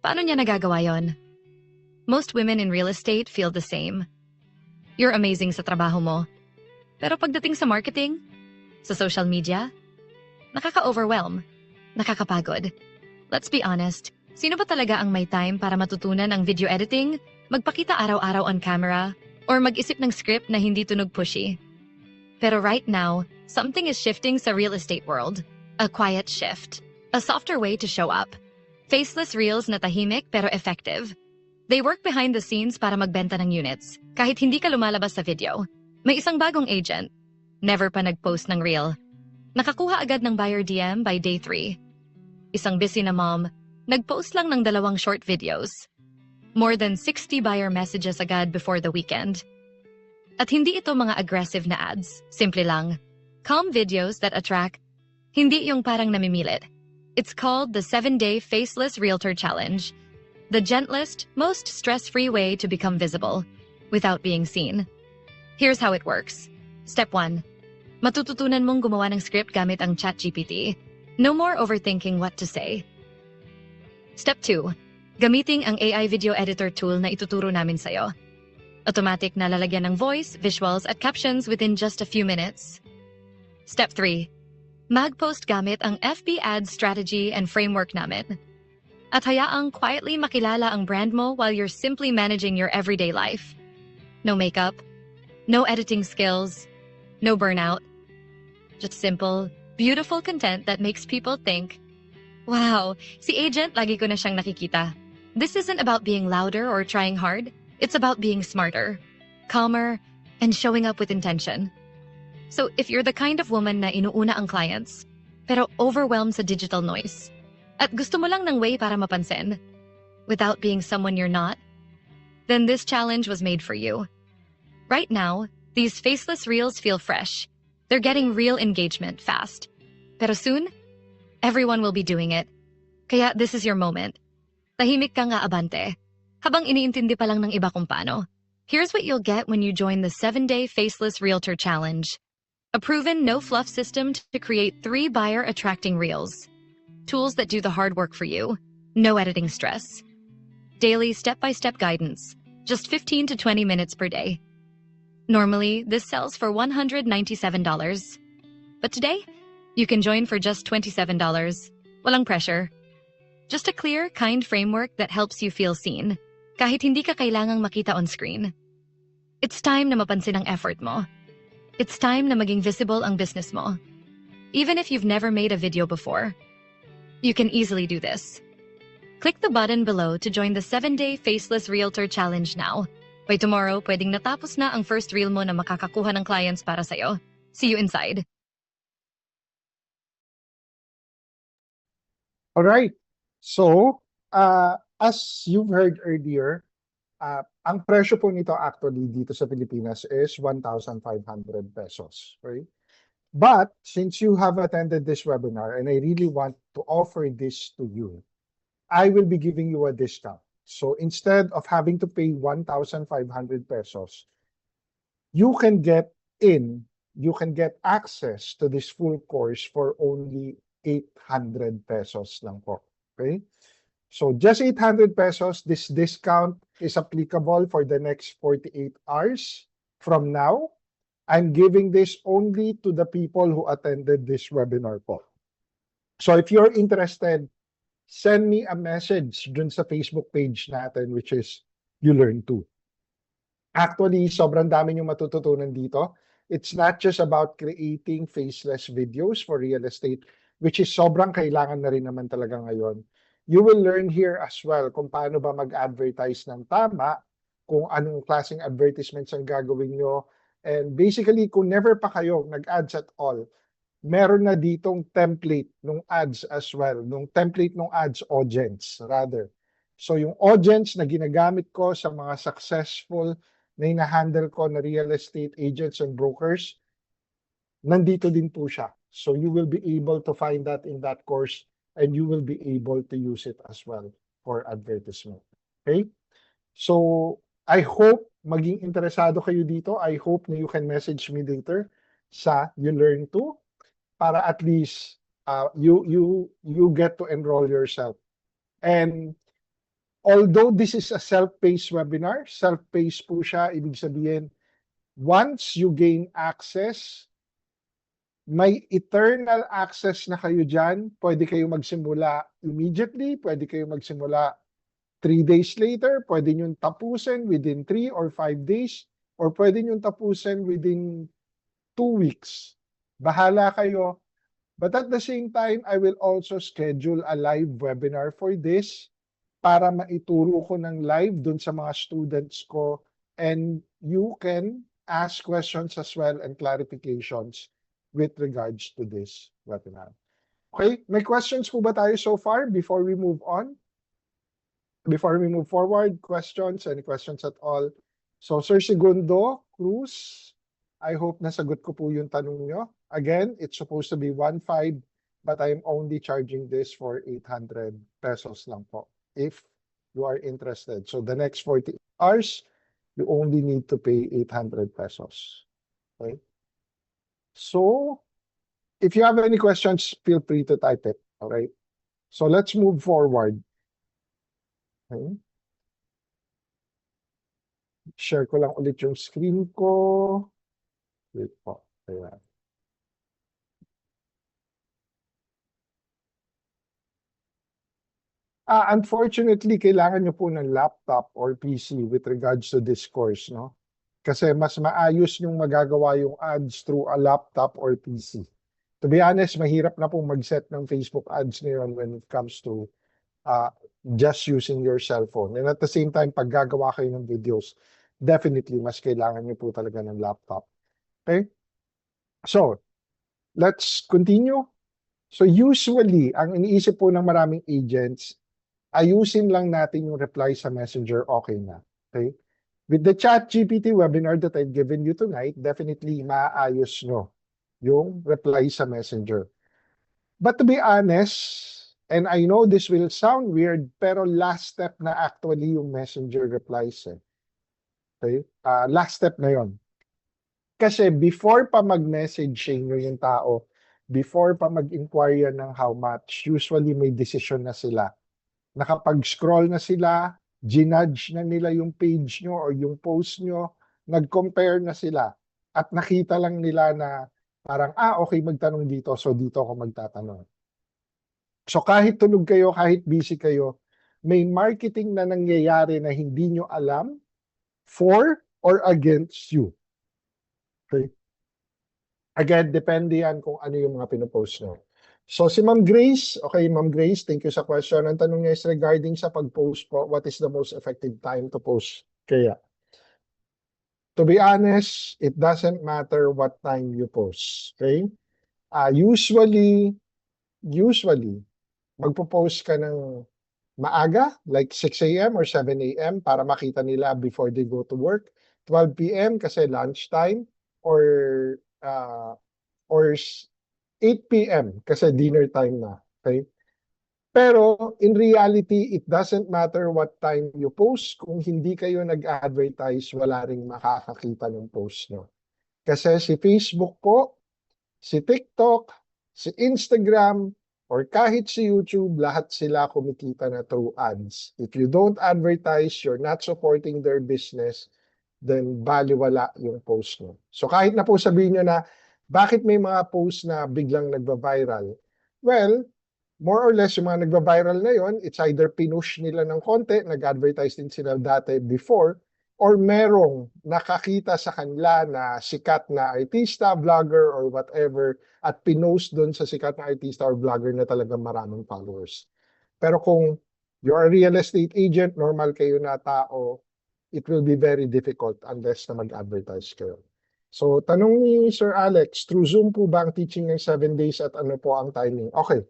S3: paano niya nagagawa yon? Most women in real estate feel the same. You're amazing sa trabaho mo. Pero pagdating sa marketing, sa social media, nakaka-overwhelm, nakakapagod. Let's be honest, sino ba talaga ang may time para matutunan ang video editing, magpakita araw-araw on camera, or mag-isip ng script na hindi tunog pushy? Pero right now, something is shifting sa real estate world. A quiet shift. A softer way to show up. Faceless reels na tahimik pero effective. They work behind the scenes para magbenta ng units, kahit hindi ka lumalabas sa video. May isang bagong agent. Never pa nag-post ng reel. Nakakuha agad ng buyer DM by day 3. Isang busy na mom, nag-post lang ng 2 short videos. More than 60 buyer messages agad before the weekend. At hindi ito mga aggressive na ads. Simple lang. Calm videos that attract. Hindi yung parang namimilit. It's called the 7-day Faceless Realtor Challenge. The gentlest, most stress-free way to become visible without being seen. Here's how it works. Step 1. Matututunan mong gumawa ng script gamit ang ChatGPT. No more overthinking what to say. Step 2. Gamiting ang AI video editor tool na ituturo namin sa'yo. Automatic na lalagyan ng voice, visuals, at captions within just a few minutes. Step 3. Mag-post gamit ang FB Ads strategy and framework namin. At hayaang quietly makilala ang brand mo while you're simply managing your everyday life. No makeup. No editing skills, no burnout. Just simple, beautiful content that makes people think, wow, si agent lagi ko na siyang nakikita. This isn't about being louder or trying hard. It's about being smarter, calmer, and showing up with intention. So if you're the kind of woman na inuuna ang clients, pero overwhelmed sa digital noise, at gusto mo lang ng way para mapansin, without being someone you're not, then this challenge was made for you. Right now, these faceless reels feel fresh. They're getting real engagement fast. Pero soon, everyone will be doing it. Kaya this is your moment. Tahimik ka nga abante. Habang iniintindi pa lang ng iba kung paano. Here's what you'll get when you join the 7-day Faceless Realtor Challenge. A proven no-fluff system to create 3 buyer-attracting reels. Tools that do the hard work for you. No editing stress. Daily step-by-step guidance. Just 15 to 20 minutes per day. Normally, this sells for $197. But today, you can join for just $27. Walang pressure. Just a clear, kind framework that helps you feel seen, kahit hindi ka kailangang makita on screen. It's time na mapansin ang effort mo. It's time na maging visible ang business mo. Even if you've never made a video before, you can easily do this. Click the button below to join the 7-day Faceless Realtor Challenge now. By tomorrow, pwedeng natapos na ang first reel mo na makakakuha ng clients para sa'yo. See you inside.
S2: All right. So, as you've heard earlier, ang presyo po nito actually dito sa Pilipinas is 1,500 pesos. Right? But since you have attended this webinar and I really want to offer this to you, I will be giving you a discount. So instead of having to pay 1,500 pesos, you can get access to this full course for only 800 pesos lang po. Okay? So just 800 pesos, this discount is applicable for the next 48 hours from now. I'm giving this only to the people who attended this webinar po. So if you're interested, send me a message dun sa Facebook page natin, which is You Learn Too. Actually, sobrang dami yung matututunan dito. It's not just about creating faceless videos for real estate, which is sobrang kailangan na rin naman talaga ngayon. You will learn here as well kung paano ba mag-advertise ng tama, kung anong klaseng advertisements ang gagawin nyo, and basically, kung never pa kayo nag-ads at all, meron na ditong template ng ads as well, ng template ng ads audience rather. So yung audience na ginagamit ko sa mga successful na hinahandle ko na real estate agents and brokers, nandito din po siya. So you will be able to find that in that course and you will be able to use it as well for advertisement. Okay? So I hope maging interesado kayo dito. I hope na you can message me later sa You Learn Too para at least you get to enroll yourself. And although this is a self-paced webinar, self-paced po siya, ibig sabihin, once you gain access, may eternal access na kayo dyan. Pwede kayo magsimula immediately, pwede kayo magsimula 3 days later, pwede nyo tapusin within 3 or 5 days, or pwede nyo tapusin within 2 weeks. Bahala kayo. But at the same time, I will also schedule a live webinar for this para maituro ko ng live dun sa mga students ko and you can ask questions as well and clarifications with regards to this webinar. Okay, may questions po ba tayo so far before we move on? Before we move forward, questions? Any questions at all? So, Sir Segundo Cruz, I hope nasagot ko po yung tanong nyo. Again, it's supposed to be 1,500, but I'm only charging this for 800 pesos lang po, if you are interested. So, the next 40 hours, you only need to pay 800 pesos. Okay? So, if you have any questions, feel free to type it. All right? So, let's move forward. Okay. Share ko lang ulit yung screen ko. Wait po. Ayan. Unfortunately, kailangan nyo po ng laptop or PC with regards to this course, no? Kasi mas maayos yung magagawa yung ads through a laptop or PC. To be honest, mahirap na pong mag-set ng Facebook ads ngayon when it comes to just using your cell phone. And at the same time, pag gagawa kayo ng videos, definitely mas kailangan nyo po talaga ng laptop. Okay? So, let's continue. So usually, ang iniisip po ng maraming agents, ayusin lang natin yung reply sa Messenger, okay na. Okay? With the ChatGPT webinar that I've given you tonight, definitely maayos nyo yung reply sa Messenger. But to be honest, and I know this will sound weird, pero last step na actually yung Messenger replies. Okay? Last step na yon. Kasi before pa mag-message nyo yung tao, before pa mag-inquire ng how much, usually may decision na sila. Nakapag-scroll na sila, ginudge na nila yung page nyo or yung post nyo, nag-compare na sila. At nakita lang nila na parang, okay, magtanong dito, so dito ako magtatanong. So kahit tulog kayo, kahit busy kayo, may marketing na nangyayari na hindi nyo alam for or against you. Okay? Again, depende yan kung ano yung mga pinopost nyo. So si Ma'am Grace, okay, Ma'am Grace, thank you sa question. Ang tanong niya is regarding sa pag-post po, what is the most effective time to post? Kaya, to be honest, it doesn't matter what time you post, okay? Usually, magpo-post ka ng maaga, like 6 a.m. or 7 a.m. para makita nila before they go to work. 12 p.m. kasi lunchtime, or uh, or 8 p.m. kasi dinner time na. Okay? Pero in reality, it doesn't matter what time you post. Kung hindi kayo nag-advertise, wala ring makakakita ng post nyo. Kasi si Facebook po, si TikTok, si Instagram, or kahit si YouTube, lahat sila kumikita na through ads. If you don't advertise, you're not supporting their business, then baliwala yung post nyo. So kahit na po sabihin nyo na, bakit may mga post na biglang nagba-viral? Well, more or less yung mga nagba-viral na yon, it's either pinush nila ng konti, nag-advertise din sila dati before, or merong nakakita sa kanila na sikat na artista, vlogger, or whatever, at pinost doon sa sikat na artista or vlogger na talagang maraming followers. Pero kung you're a real estate agent, normal kayo na tao, it will be very difficult unless na mag-advertise kayo. So, tanong ni Sir Alex, through Zoom po ba ang teaching ng 7 days at ano po ang timing? Okay.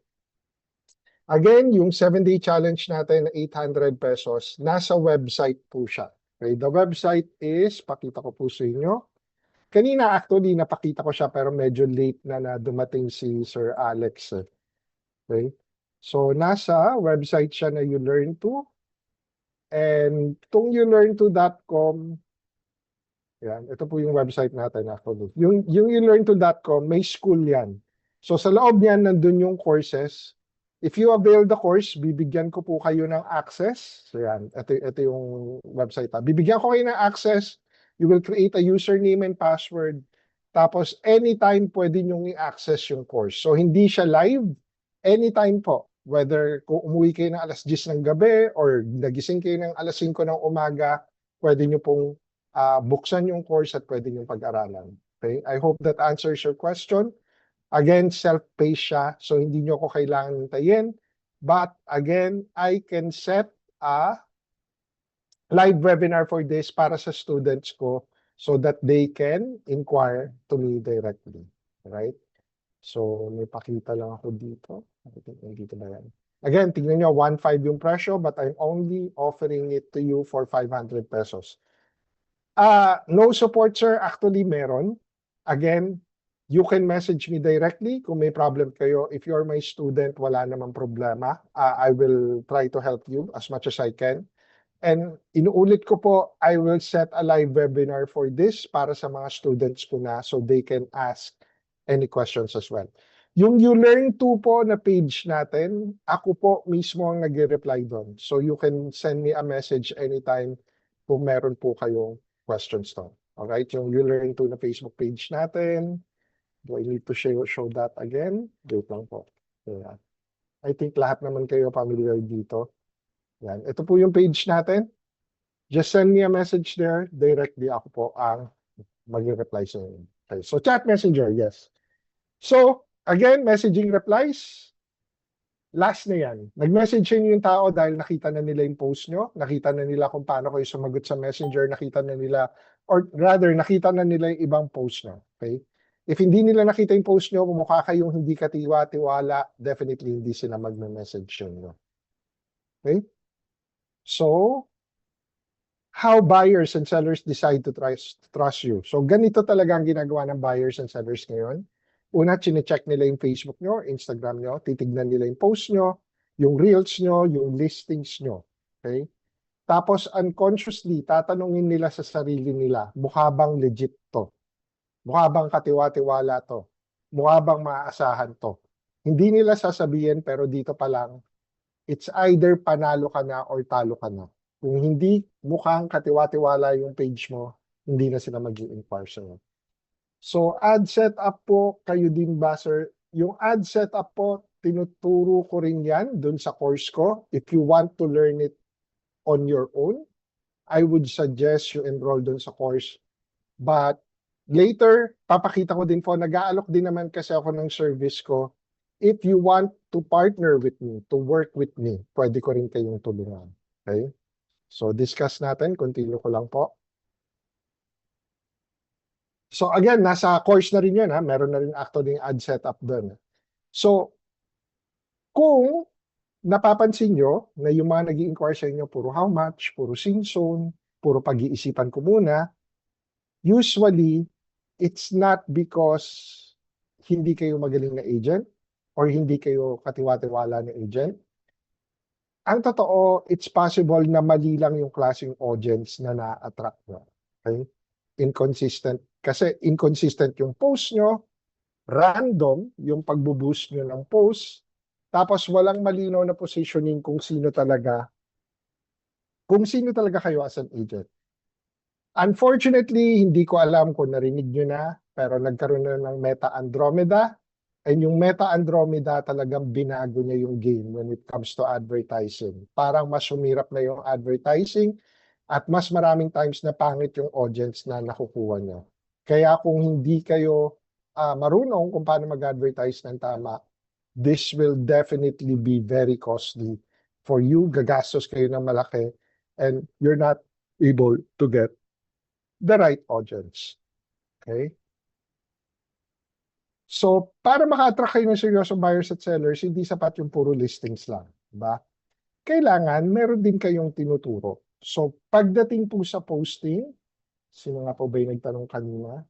S2: Again, yung 7-day challenge natin na 800 pesos, nasa website po siya. Okay, the website is, pakita ko po sa inyo. Kanina actually napakita ko siya pero medyo late na dumating si Sir Alex. Okay? So nasa website siya na YouLearn2. And itong youlearn2.com, yan, ito po yung website natin actually. Yung youlearn2.com, may school yan. So sa loob niyan, nandun yung courses. If you avail the course, bibigyan ko po kayo ng access. So yan, ito yung website. Bibigyan ko kayo ng access. You will create a username and password. Tapos anytime pwede nyo i-access yung course. So hindi siya live, anytime po. Whether kung umuwi kayo ng alas 10 ng gabi or nagising kayo ng alas 5 ng umaga, pwede nyo pong buksan yung course at pwede nyo pag-aralan. Okay? I hope that answers your question. Again, self-paced siya, so hindi nyo ko kailangan hintayin. But again, I can set a live webinar for this para sa students ko so that they can inquire to me directly. Right? So, may pakita lang ako dito. Dito ba yan? Again, tingnan nyo, 1.5 yung presyo, but I'm only offering it to you for 500 pesos. No support, sir. Actually, meron. Again, you can message me directly kung may problem kayo. If you're my student, wala namang problema. I will try to help you as much as I can. And inuulit ko po, I will set a live webinar for this para sa mga students ko na so they can ask any questions as well. Yung YouLearn2 po na page natin, ako po mismo ang nag-reply doon. So you can send me a message anytime kung meron po kayong questions doon. Alright, yung YouLearn2 na Facebook page natin. Do I need to show that again? Wait lang po. Yeah. I think lahat naman kayo familiar dito. Yan. Ito po yung page natin. Just send me a message there. Directly ako po ang mag-reply sa inyo. Okay. So chat messenger, yes. So, again, messaging replies. Last na yan. Nag-message yung tao dahil nakita na nila yung post nyo. Nakita na nila kung paano kayo sumagot sa messenger. Nakita na nila, or rather, nakita na nila yung ibang post nyo. Okay? If hindi nila nakita yung post nyo, kung mukha kayong hindi katiwa-tiwala, definitely hindi sila mag-message nyo. Okay? So, how buyers and sellers decide to trust you. So, ganito talaga ang ginagawa ng buyers and sellers ngayon. Una, chine-check nila yung Facebook nyo, Instagram nyo, titignan nila yung post nyo, yung reels nyo, yung listings nyo. Okay? Tapos, unconsciously, tatanungin nila sa sarili nila, mukha bang legit to? Mukha bang katiwa-tiwala to? Mukha bang maaasahan to? Hindi nila sasabihin, pero dito pa lang, it's either panalo ka na or talo ka na. Kung hindi mukhang katiwa-tiwala yung page mo, hindi na sila mag-i-inquire sa'yo. So, ad setup po, kayo din ba, sir? Yung ad setup po, tinuturo ko rin yan dun sa course ko. If you want to learn it on your own, I would suggest you enroll dun sa course. But later, papakita ko din po, nag-aalok din naman kasi ako ng service ko if you want to partner with me, to work with me, pwede ko rin kayong tulungan. Okay? So, discuss natin. Continue ko lang po. So, again, nasa course na rin yun. Ha? Meron na rin actually ad setup doon. So, kung napapansin nyo na yung mga nag-i-inquire sa inyo, puro how much, puro scene zone, puro pag-iisipan ko muna, usually, it's not because hindi kayo magaling na agent or hindi kayo katiwa-tiwala na agent. Ang totoo, it's possible na mali lang yung klaseng audience na na-attract nyo. Okay? Inconsistent. Kasi inconsistent yung post nyo, random yung pagbo-boost nyo ng post, tapos walang malinaw na positioning kung sino talaga kayo as an agent. Unfortunately, hindi ko alam kung narinig nyo na, pero nagkaroon na ng Meta Andromeda. And yung Meta Andromeda talagang binago niya yung game when it comes to advertising. Parang mas sumirap na yung advertising at mas maraming times na pangit yung audience na nakukuha niya. Kaya kung hindi kayo marunong kung paano mag-advertise ng tama, this will definitely be very costly for you. Gagastos kayo ng malaki and you're not able to get the right audience. Okay? So, para maka-attract kayo ng seryosong buyers at sellers, hindi sapat yung puro listings lang. Diba? Kailangan, meron din kayong tinuturo. So, pagdating po sa posting, sino nga po ba yung nagtanong kanina?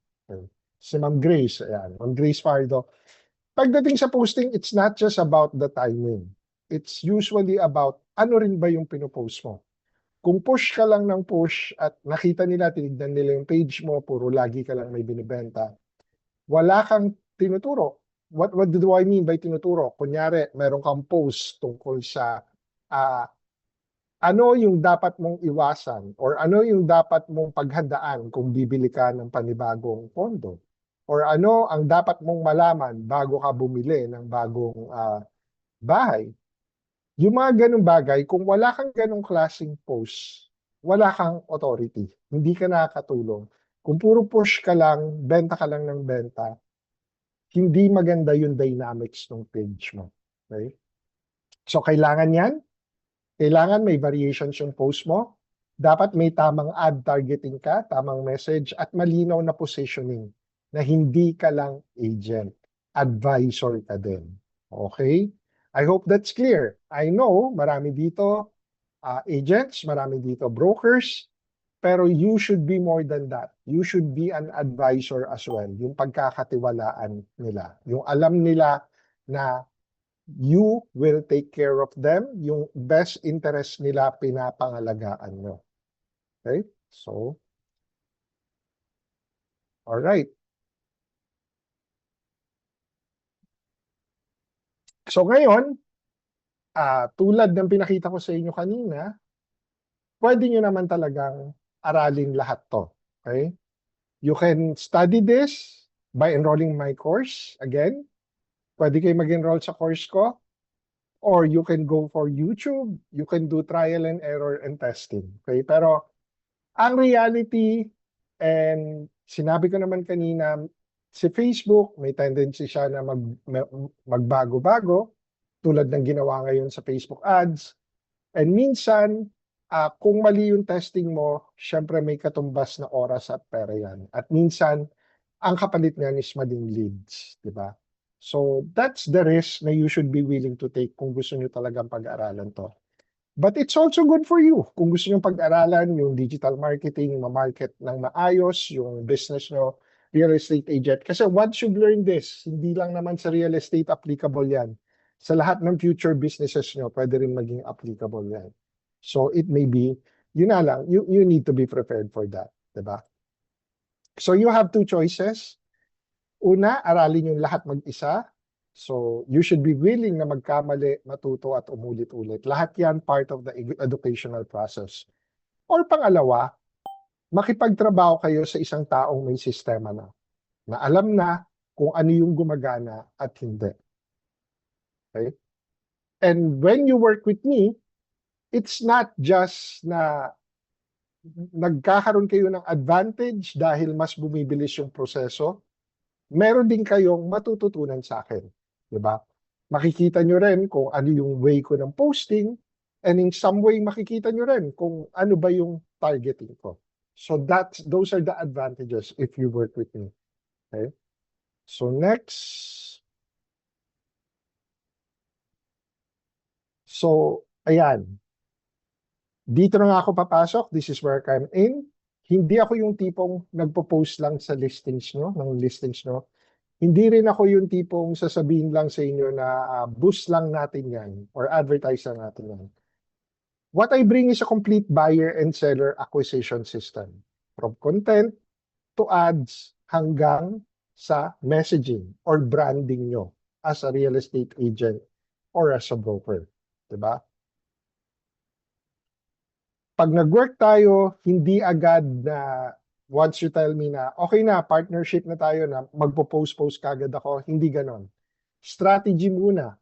S2: Si Ma'am Grace. Ayan, Ma'am Grace Fardo. Pagdating sa posting, it's not just about the timing. It's usually about ano rin ba yung pinopost mo. Kung push ka lang ng push at nakita nila, tinignan nila yung page mo, puro lagi ka lang may binibenta, wala kang tinuturo. What do I mean by tinuturo? Kunyari, meron kang post tungkol sa ano yung dapat mong iwasan or ano yung dapat mong paghandaan kung bibili ka ng panibagong pondo. Or ano ang dapat mong malaman bago ka bumili ng bagong bahay. Yung mga ganung bagay, kung wala kang ganung klaseng post, wala kang authority. Hindi ka nakakatulong. Kung puro push ka lang, benta ka lang ng benta, hindi maganda yung dynamics ng page mo. Okay? So, kailangan yan. Kailangan may variations yung post mo. Dapat may tamang ad targeting ka, tamang message, at malinaw na positioning na hindi ka lang agent. Advisor ka din. Okay? I hope that's clear. I know marami dito agents, marami dito brokers, pero you should be more than that. You should be an advisor as well. Yung pagkakatiwalaan nila. Yung alam nila na you will take care of them. Yung best interest nila pinapangalagaan nyo. Okay? So, all right. So ngayon, tulad ng pinakita ko sa inyo kanina, pwede nyo naman talagang aralin lahat to. Okay? You can study this by enrolling my course. Again, pwede kayo mag-enroll sa course ko. Or you can go for YouTube. You can do trial and error and testing. Okay? Pero ang reality, and sinabi ko naman kanina, si Facebook, may tendency siya na magbago-bago, tulad ng ginawa ngayon sa Facebook ads. And minsan, kung mali yung testing mo, syempre may katumbas na oras at pera yan. At minsan, ang kapalit niyan is maling leads. Diba? So, that's the risk na you should be willing to take kung gusto nyo talagang pag-aralan to. But it's also good for you. Kung gusto nyo pag-aralan yung digital marketing, ma-market ng maayos, yung business nyo, real estate agent. Kasi once you've learned this, hindi lang naman sa real estate applicable yan. Sa lahat ng future businesses nyo, pwede rin maging applicable yan. So it may be, yun na lang, you need to be prepared for that. Diba? So you have two choices. Una, aralin yung lahat mag-isa. So you should be willing na magkamali, matuto at umulit-ulit. Lahat yan part of the educational process. Or pangalawa, makipagtrabaho kayo sa isang taong may sistema na alam na kung ano yung gumagana at hindi. Okay? And when you work with me, it's not just na nagkakaroon kayo ng advantage dahil mas bumibilis yung proseso. Meron din kayong matututunan sa akin. Diba? Makikita nyo rin kung ano yung way ko ng posting, and in some way makikita nyo rin kung ano ba yung targeting ko. So those are the advantages if you work with me. Okay? So next. So, ayan. Dito na nga ako papasok. This is where I'm in. Hindi ako yung tipong nagpo-post lang sa listings nyo, ng listings nyo. Hindi rin ako yung tipong sasabihin lang sa inyo na boost lang natin yan or advertise lang natin yan. What I bring is a complete buyer and seller acquisition system. From content to ads hanggang sa messaging or branding nyo as a real estate agent or as a broker. Diba? Pag nag-work tayo, hindi agad na once you tell me na okay na, partnership na tayo na magpo-post-post kagad ako, hindi ganon. Strategy muna.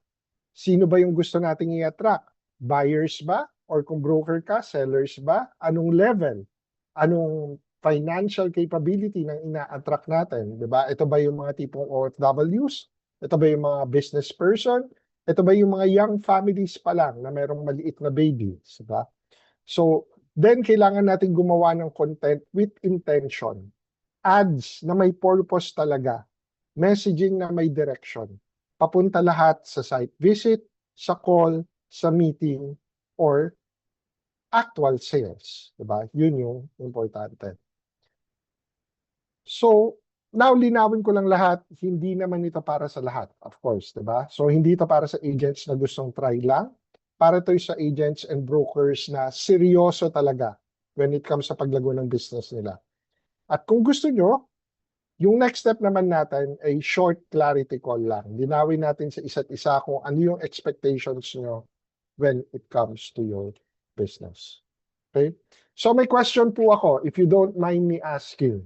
S2: Sino ba yung gusto nating i-attract? Buyers ba? Or kung broker ka, sellers ba? Anong level? Anong financial capability ng ina-attract natin? Diba? Ito ba yung mga tipong OFWs? Ito ba yung mga business person? Ito ba yung mga young families pa lang na merong maliit na babies? Diba? So, then kailangan natin gumawa ng content with intention. Ads na may purpose talaga. Messaging na may direction. Papunta lahat sa site visit, sa call, sa meeting, or actual sales. Diba? Yun yung importante. So, now linawin ko lang lahat, hindi naman ito para sa lahat, of course. Diba? So, hindi ito para sa agents na gustong try lang. Para ito sa agents and brokers na seryoso talaga when it comes sa paglago ng business nila. At kung gusto nyo, yung next step naman natin ay short clarity call lang. Linawin natin sa isa't isa kung ano yung expectations nyo when it comes to your business. Okay? So may question po ako, if you don't mind me asking.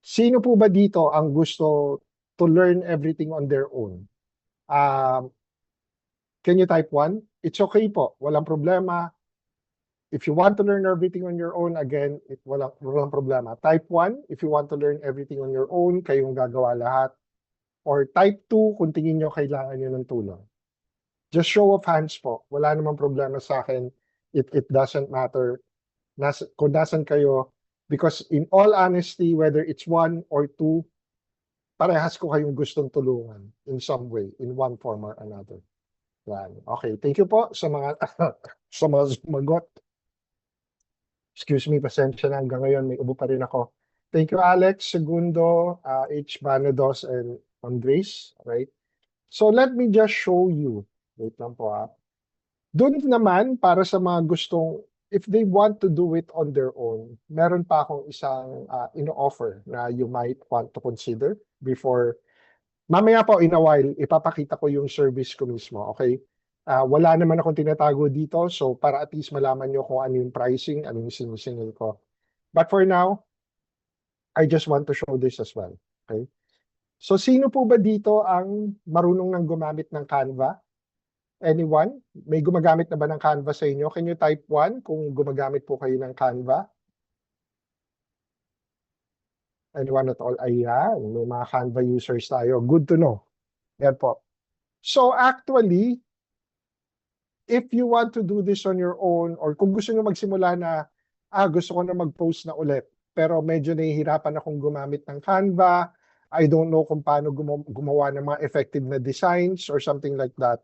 S2: Sino po ba dito ang gusto to learn everything on their own? Can you type 1? It's okay po. Walang problema. If you want to learn everything on your own, again, walang problema. Type 1, if you want to learn everything on your own, kayong gagawa lahat. Or type 2, kung tingin nyo kailangan nyo ng tulong. Just show of hands po. Wala namang problema sa akin. It doesn't matter kung nasan kayo. Because in all honesty, whether it's 1 or 2, parehas ko kayong gustong tulungan in some way, in one form or another. Yan. Okay, thank you po sa mga sa mga sumagot. Excuse me, pasensya na hanggang ngayon, may ubo pa rin ako. Thank you, Alex, Segundo, H. Banados, and Andres. Right? So let me just show you. Wait lang po ha. Doon naman, para sa mga gustong, if they want to do it on their own, meron pa akong isang ino-offer na you might want to consider before. Mamaya po, in a while, ipapakita ko yung service ko mismo, okay? Wala naman akong tinatago dito, so para at least malaman nyo kung ano yung pricing, ano yung sinisingil ko. But for now, I just want to show this as well, okay? So, sino po ba dito ang marunong nang gumamit ng Canva? Anyone? May gumagamit na ba ng Canva sa inyo? Can you type 1 kung gumagamit po kayo ng Canva? Anyone at all? Ayan, may mga Canva users tayo. Good to know. Yan po. So actually, if you want to do this on your own, or kung gusto nyo magsimula na, gusto ko na mag-post na ulit, pero medyo nahihirapan akong gumamit ng Canva, I don't know kung paano gumawa ng mga effective na designs or something like that.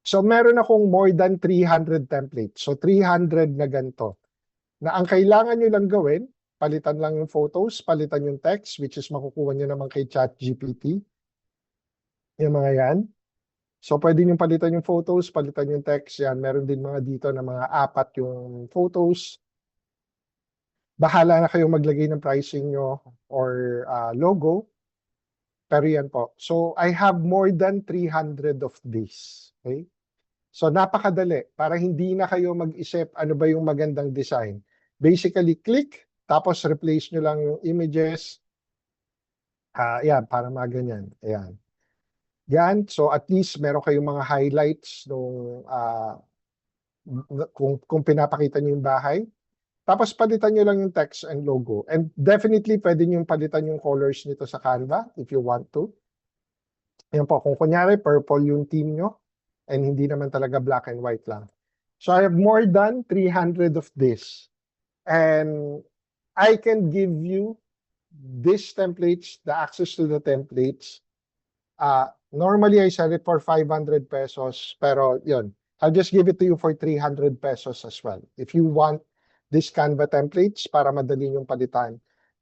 S2: So meron akong more than 300 templates. So 300 na ganito. Na ang kailangan nyo lang gawin, palitan lang yung photos, palitan yung text, which is makukuha nyo naman kay ChatGPT. Yung mga yan. So, pwede nyo palitan yung photos, palitan yung text. Yan, meron din mga dito na mga 4 yung photos. Bahala na kayong maglagay ng pricing nyo or logo. Pero yan po. So, I have more than 300 of these. Okay? So, napakadali. Para hindi na kayo mag-isip ano ba yung magandang design. Basically, click. Tapos, replace nyo lang yung images. Yan, para mga ganyan. Ayan. Yan. So, at least, meron kayong mga highlights nung, kung pinapakita nyo yung bahay. Tapos, palitan nyo lang yung text and logo. And definitely, pwede nyo palitan yung colors nito sa Canva if you want to. Yan po, kung kunyari purple yung team nyo, and hindi naman talaga black and white lang. So I have more than 300 of this. And I can give you these templates, the access to the templates. Normally, I sell it for 500 pesos, pero yun, I'll just give it to you for 300 pesos as well. If you want this Canva templates para madali yung palitan.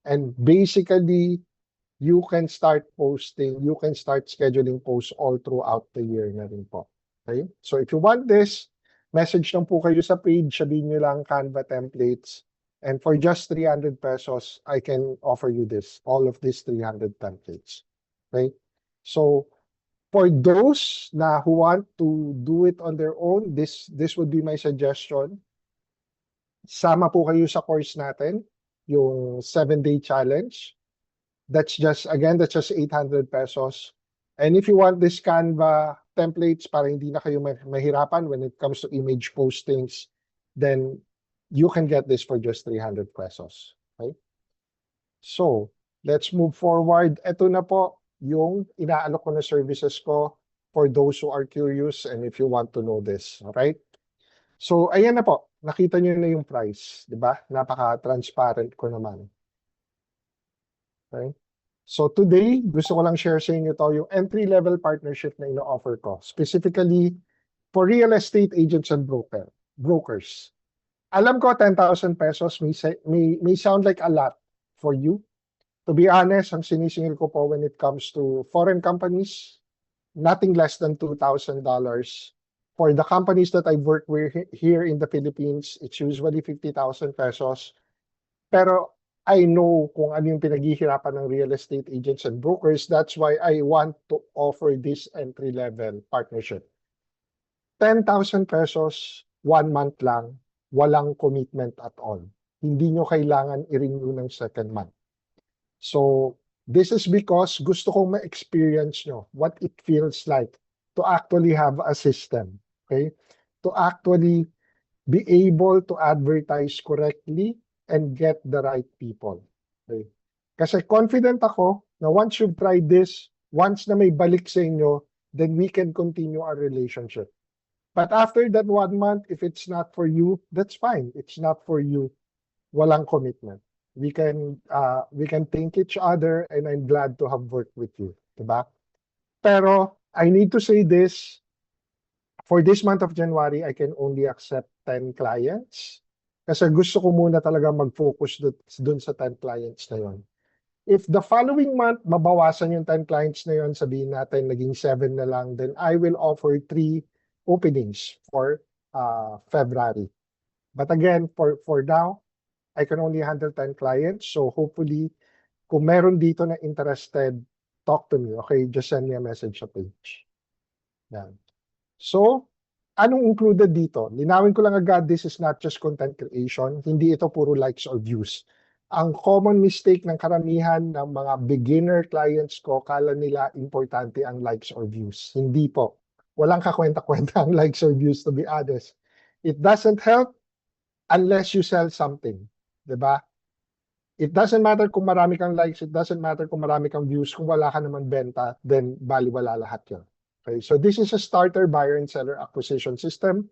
S2: And basically, you can start posting, you can start scheduling posts all throughout the year na rin po. Okay? So if you want this, message lang po kayo sa page, sabihin nyo lang Canva templates. And for just 300 pesos, I can offer you this, all of these 300 templates. Okay? So for those who want to do it on their own, this would be my suggestion. Sama po kayo sa course natin, yung 7-day challenge. That's just 800 pesos. And if you want this Canva templates para hindi na kayo mahirapan when it comes to image postings, then you can get this for just 300 pesos. Okay? So, let's move forward. Ito na po yung inaalok ko na services ko for those who are curious and if you want to know this. Alright? So, ayan na po. Nakita nyo na yung price. Diba? Napaka-transparent ko naman. Okay? So today, gusto ko lang share sa inyo to yung entry-level partnership na ino-offer ko. Specifically, for real estate agents and brokers. Alam ko, 10,000 pesos may sound like a lot for you. To be honest, ang sinisingil ko po when it comes to foreign companies, nothing less than $2,000. For the companies that I've worked with here in the Philippines, it's usually 50,000 pesos. Pero I know kung ano yung pinaghihirapan ng real estate agents and brokers. That's why I want to offer this entry-level partnership. 10,000 pesos, 1 month lang, walang commitment at all. Hindi nyo kailangan i-renew ng second month. So, this is because gusto kong ma-experience nyo what it feels like to actually have a system. Okay? To actually be able to advertise correctly and get the right people. Okay? Kasi confident ako na once you've tried this, once na may balik sa inyo, then we can continue our relationship. But after that 1 month, if it's not for you, that's fine. It's not for you. Walang commitment. We can thank each other and I'm glad to have worked with you. Diba? Pero I need to say this, for this month of January, I can only accept 10 clients. Kasi gusto ko muna talaga mag-focus dun sa 10 clients na yon. If the following month, mabawasan yung 10 clients na yon, sabihin natin naging 7 na lang, then I will offer 3 openings for February. But again, for now, I can only handle 10 clients. So hopefully, kung meron dito na interested, talk to me. Okay, just send me a message sa page. Yan. So, anong included dito? Linawin ko lang agad, this is not just content creation. Hindi ito puro likes or views. Ang common mistake ng karamihan ng mga beginner clients ko, kala nila importante ang likes or views. Hindi po. Walang kakwenta-kwenta ang likes or views, to be honest. It doesn't help unless you sell something. Diba? It doesn't matter kung marami kang likes, it doesn't matter kung marami kang views, kung wala ka naman benta, then baliwala lahat yun. Okay, so this is a starter buyer and seller acquisition system.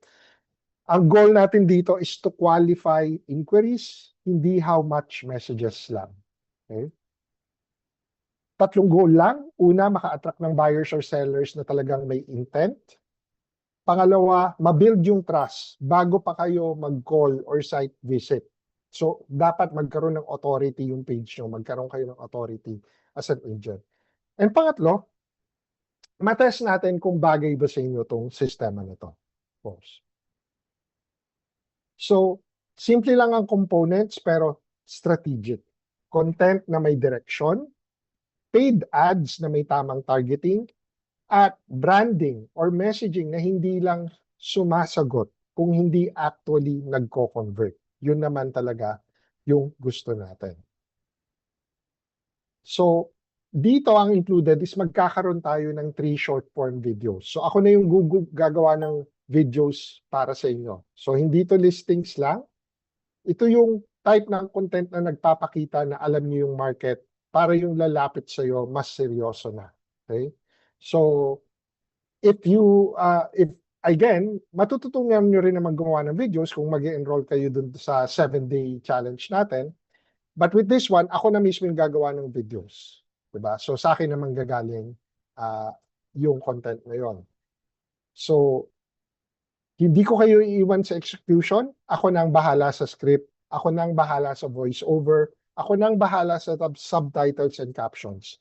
S2: Ang goal natin dito is to qualify inquiries, hindi how much messages lang. Okay? 3 goal lang. Una, maka-attract ng buyers or sellers na talagang may intent. Pangalawa, ma-build yung trust bago pa kayo mag-call or site visit. So, dapat magkaroon ng authority yung page nyo. Magkaroon kayo ng authority as an agent. And pangatlo, matest natin kung bagay ba sa inyo itong sistema nito. So, simple lang ang components pero strategic. Content na may direction, paid ads na may tamang targeting, at branding or messaging na hindi lang sumasagot kung hindi actually nagko-convert. Yun naman talaga yung gusto natin. So, dito ang included is magkakaroon tayo ng 3 short form videos. So ako na yung gagawa ng videos para sa inyo. So hindi to listings lang. Ito yung type ng content na nagpapakita na alam niyo yung market para yung lalapit sa iyo mas seryoso na. Okay? So, if again, matututunan nyo rin naman gumawa ng videos kung mag-enroll kayo dun sa 7-day challenge natin. But with this one, ako na mismo yung gagawa ng videos. Diba? So, sa akin naman gagaling yung content na yun. So, hindi ko kayo iiwan sa execution. Ako na ang bahala sa script. Ako na ang bahala sa voiceover. Ako na ang bahala sa subtitles and captions.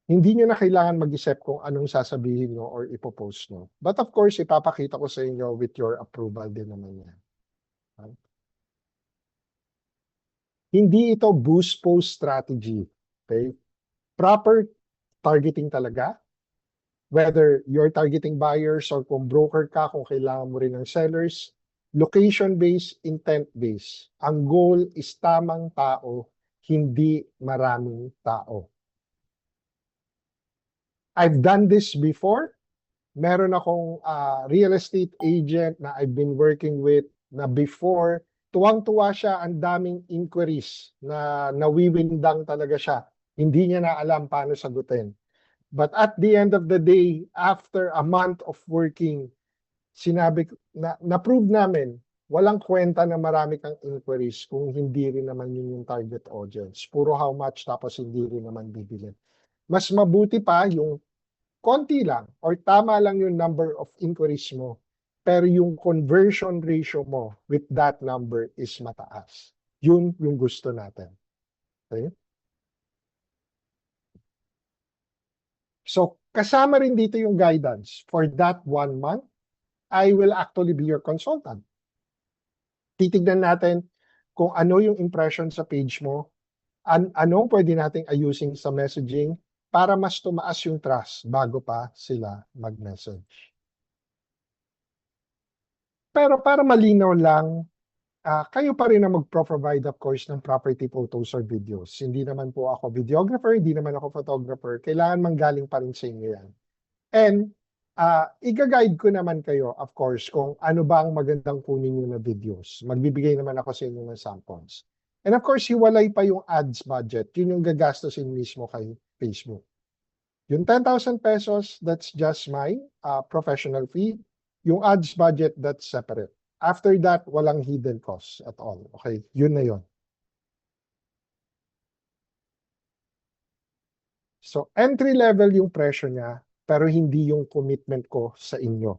S2: Hindi nyo na kailangan mag-isip kung anong sasabihin nyo or ipopost nyo. But of course, ipapakita ko sa inyo with your approval din naman yan. Hindi ito boost post strategy. Okay? Proper targeting talaga. Whether you're targeting buyers or kung broker ka, kung kailangan mo rin ng sellers, location-based, intent-based. Ang goal is tamang tao, hindi maraming tao. I've done this before. Meron akong real estate agent na I've been working with na before, tuwang-tuwa siya, ang daming inquiries na nawiwindang talaga siya. Hindi niya na alam paano sagutin. But at the end of the day, after a month of working, sinabi na-prove namin, walang kwenta na marami kang inquiries kung hindi rin naman yun yung target audience. Puro how much tapos hindi rin naman bibili. Mas mabuti pa yung konti lang or tama lang yung number of inquiries mo, pero yung conversion ratio mo with that number is mataas. Yun yung gusto natin. Okay? So, kasama rin dito yung guidance. For that 1 month, I will actually be your consultant. Titignan natin kung ano yung impression sa page mo, anong pwede nating ayusin sa messaging para mas tumaas yung trust bago pa sila mag-message. Pero para malinaw lang, kayo pa rin ang mag-provide of course ng property photos or videos. Hindi naman po ako videographer, hindi naman ako photographer. Kailangan manggaling pa rin sa inyo yan. And iga-guide ko naman kayo of course kung ano ba ang magandang kunin nyo na videos. Magbibigay naman ako sa inyo ng samples. And of course, hiwalay pa yung ads budget. Yun yung gagastosin mismo kay Facebook. Yung 10,000 pesos, that's just my professional fee. Yung ads budget, that's separate. After that, walang hidden costs at all. Okay, yun na yun. So, entry level yung presyo niya, pero hindi yung commitment ko sa inyo.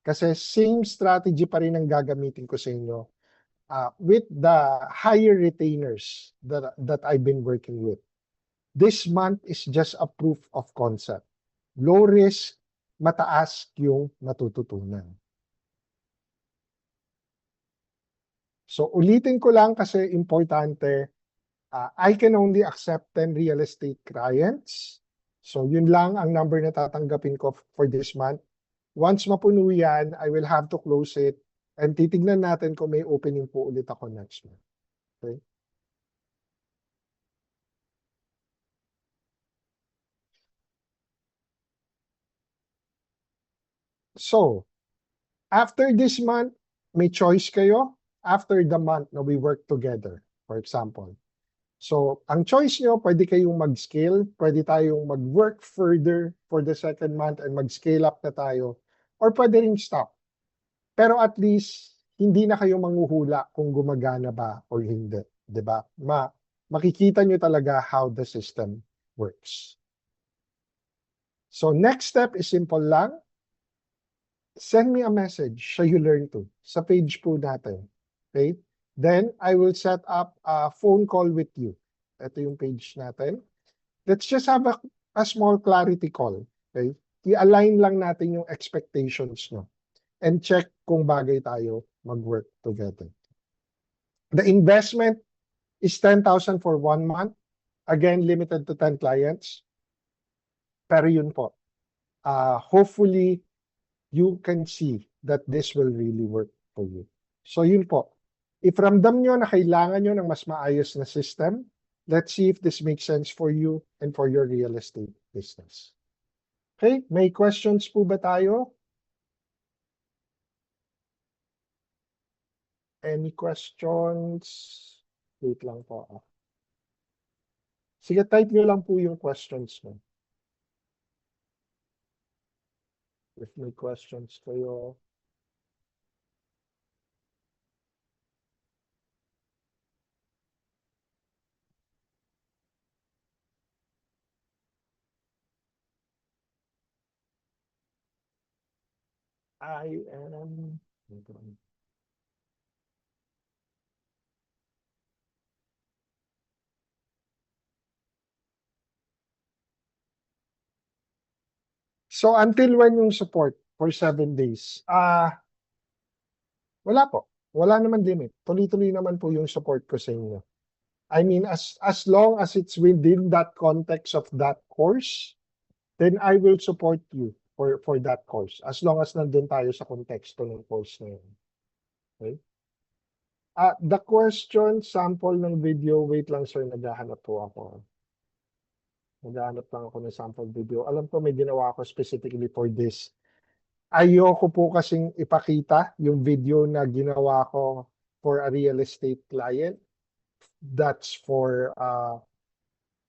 S2: Kasi same strategy pa rin ang gagamitin ko sa inyo with the higher retainers that I've been working with. This month is just a proof of concept. Low risk, mataas yung matututunan. So ulitin ko lang kasi importante, I can only accept 10 real estate clients. So yun lang ang number na tatanggapin ko for this month. Once mapuno yan, I will have to close it and titignan natin kung may opening po ulit ako next month. Okay? So, after this month, may choice kayo. After the month na we work together, for example. So, ang choice nyo, pwede kayong mag-scale, pwede tayong mag-work further for the second month and mag-scale up na tayo, or pwede rin stop. Pero at least, hindi na kayo manghuhula kung gumagana ba or hindi. Diba? Makikita nyo talaga how the system works. So, next step is simple lang. Send me a message so you learn to sa page po natin. Okay? Then, I will set up a phone call with you. Ito yung page natin. Let's just have a small clarity call. Okay? I-align lang natin yung expectations nyo. And check kung bagay tayo mag-work together. The investment is 10,000 for 1 month. Again, limited to 10 clients. Pero yun po. Hopefully, you can see that this will really work for you. So yun po. If ramdam nyo na kailangan nyo ng mas maayos na system, let's see if this makes sense for you and for your real estate business. Okay, may questions po ba tayo? Any questions? Wait lang po. Sige, type nyo lang po yung questions mo. if may questions kayo. I am... So until when yung support for 7 days? Wala po. Wala naman limit. Tuloy-tuloy naman po yung support ko sa inyo. I mean, as long as it's within that context of that course, then I will support you for that course. As long as nandun tayo sa konteksto ng course na yun. Okay? The question, sample ng video, wait lang sir, naghahanap po ako. Naghahanap lang ako ng sample video. Alam ko may ginawa ako specifically for this. Ayoko po kasing ipakita yung video na ginawa ko for a real estate client. That's for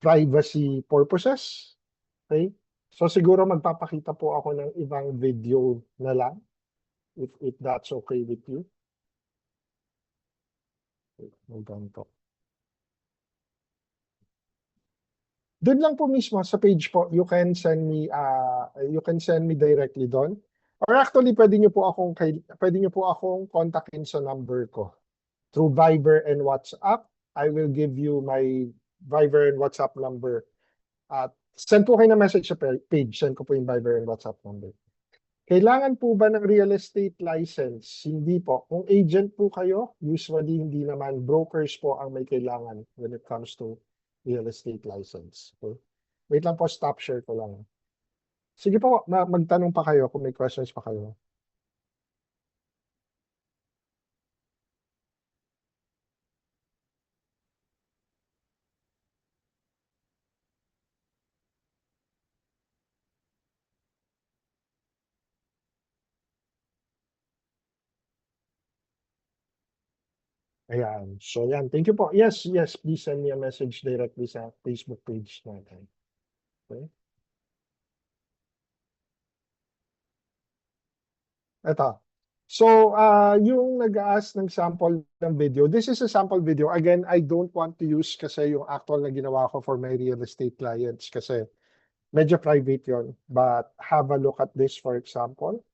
S2: privacy purposes. Okay? So siguro magpapakita po ako ng ibang video na lang if that's okay with you. Ganito. Doon lang po mismo sa page po, you can send me directly doon. Or actually pwede niyo po akong kontakin sa number ko through Viber and WhatsApp. I will give you my Viber and WhatsApp number. Send po kayo na message sa page. Send ko po yung Viber and WhatsApp number. Kailangan po ba ng real estate license? Hindi po. Kung agent po kayo, usually hindi naman. Brokers po ang may kailangan when it comes to real estate license. Okay? Wait lang po, stop share ko lang. Sige po, magtanong pa kayo kung may questions pa kayo. Ayan. So, yan. Thank you po. Yes, please send me a message directly sa Facebook page natin. Okay? Ito. So, yung nag-ask ng sample ng video, this is a sample video. Again, I don't want to use kasi yung actual na ginawa ko for my real estate clients kasi medyo private yon. But have a look at this, for example.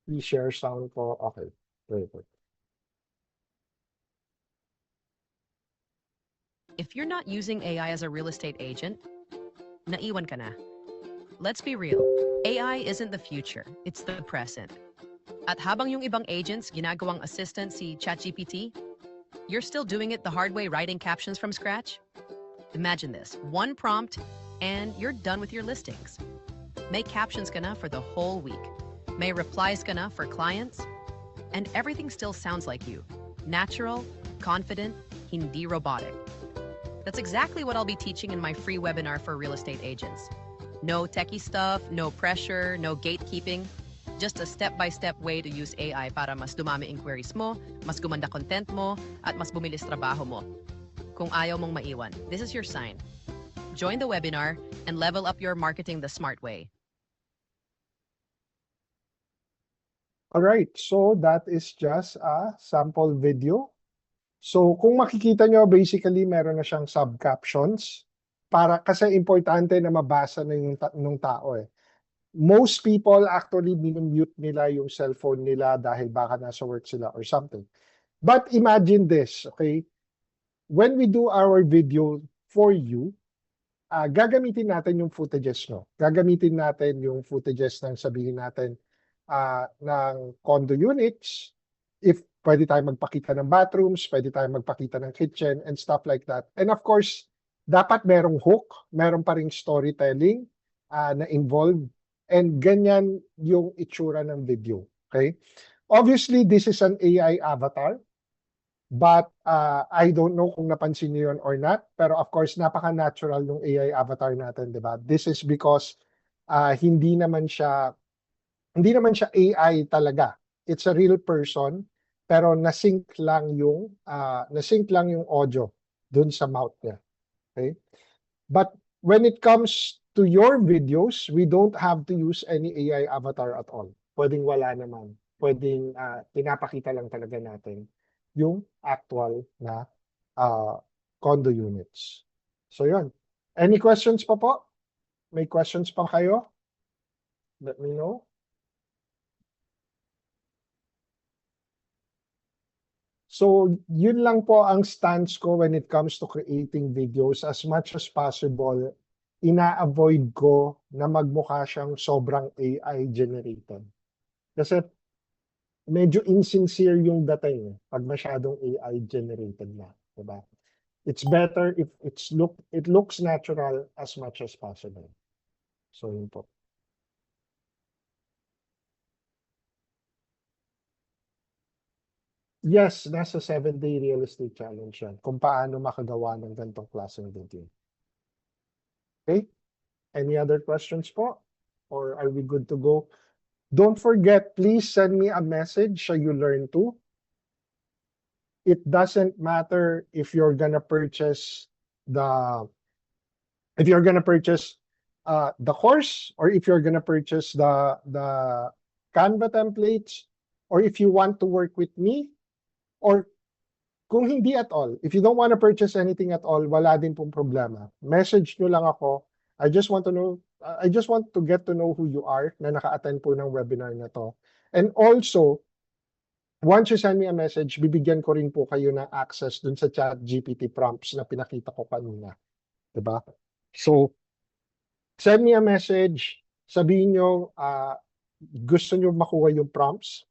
S2: Please share sound ko. Okay. Very good.
S5: If you're not using AI as a real estate agent, naiwan ka na. Let's be real. AI isn't the future, it's the present. At habang yung ibang agents ginagawang assistant si ChatGPT, you're still doing it the hard way, writing captions from scratch? Imagine this, one prompt and you're done with your listings. May captions ka na for the whole week. May replies ka na for clients. And everything still sounds like you. Natural, confident, hindi robotic. That's exactly what I'll be teaching in my free webinar for real estate agents. No techie stuff, no pressure, no gatekeeping. Just a step-by-step way to use AI para mas dumami inquiries mo, mas gumanda content mo, at mas bumilis trabaho mo. Kung ayaw mong maiwan, this is your sign. Join the webinar and level up your marketing the smart way.
S2: All right, so that is just a sample video. So kung makikita nyo, basically meron na siyang sub-captions para kasi importante na mabasa na yung nung tao eh. Most people actually minumute nila yung cellphone nila dahil baka nasa work sila or something. But imagine this, okay? When we do our video for you, gagamitin natin yung footages, no? Gagamitin natin yung footages ng sabihin natin ng condo units, if pwede tayong magpakita ng bathrooms, pwede tayong magpakita ng kitchen and stuff like that. And of course, dapat merong hook, meron pa ring storytelling na involved, and ganyan yung itsura ng video. Okay? Obviously, this is an AI avatar, but I don't know kung napansin niyo yun or not, pero of course, napaka-natural ng AI avatar natin, di ba? This is because hindi naman siya AI talaga. It's a real person, pero na-sync lang yung audio dun sa mouth niya. Okay? But when it comes to your videos, we don't have to use any AI avatar at all. Pwedeng wala naman. Pwedeng pinapakita lang talaga natin yung actual na condo units. So yun. Any questions pa po? May questions pa kayo? Let me know. So, yun lang po ang stance ko when it comes to creating videos. As much as possible, ina-avoid ko na magmukha siyang sobrang AI generated. Kasi medyo insincere yung dating pag masyadong AI generated na, diba? It's better if it looks natural as much as possible. So, yun po. Yes, nasa 7-day real estate challenge yan. Kung paano makagawa ng ganitong klaseng video. Okay? Any other questions po? Or are we good to go? Don't forget, please send me a message so you learn to. It doesn't matter if you're gonna purchase the course, or if you're gonna purchase the Canva templates, or if you want to work with me, or kung hindi at all, if you don't want to purchase anything at all, wala din pong problema. Message nyo lang ako. I just want to get to know who you are na naka-attend po ng webinar na to. And also, once you send me a message, bibigyan ko rin po kayo ng access dun sa ChatGPT prompts na pinakita ko kanina. Diba? So, send me a message. Sabihin nyo, gusto nyo makuha yung prompts.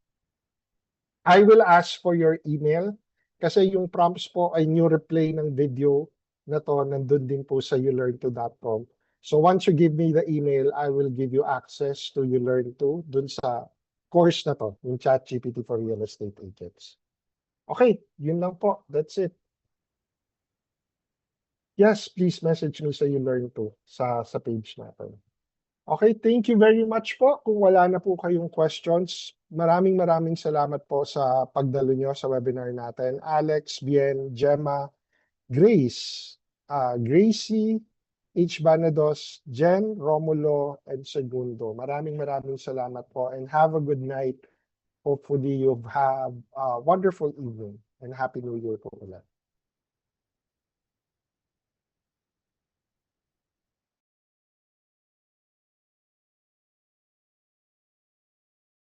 S2: I will ask for your email kasi yung prompts po ay new replay ng video na to nandun din po sa youlearn2.com. So once you give me the email, I will give you access to YouLearn2 dun sa course na to, yung ChatGPT for Real Estate Agents. Okay, yun lang po. That's it. Yes, please message me sa YouLearn2 sa page natin. Okay, thank you very much po. Kung wala na po kayong questions, maraming salamat po sa pagdalo nyo sa webinar natin. Alex, Bien, Gemma, Grace, Gracie, H. Banados, Jen, Romulo, and Segundo. Maraming salamat po and have a good night. Hopefully you have a wonderful evening and Happy New Year po ulit.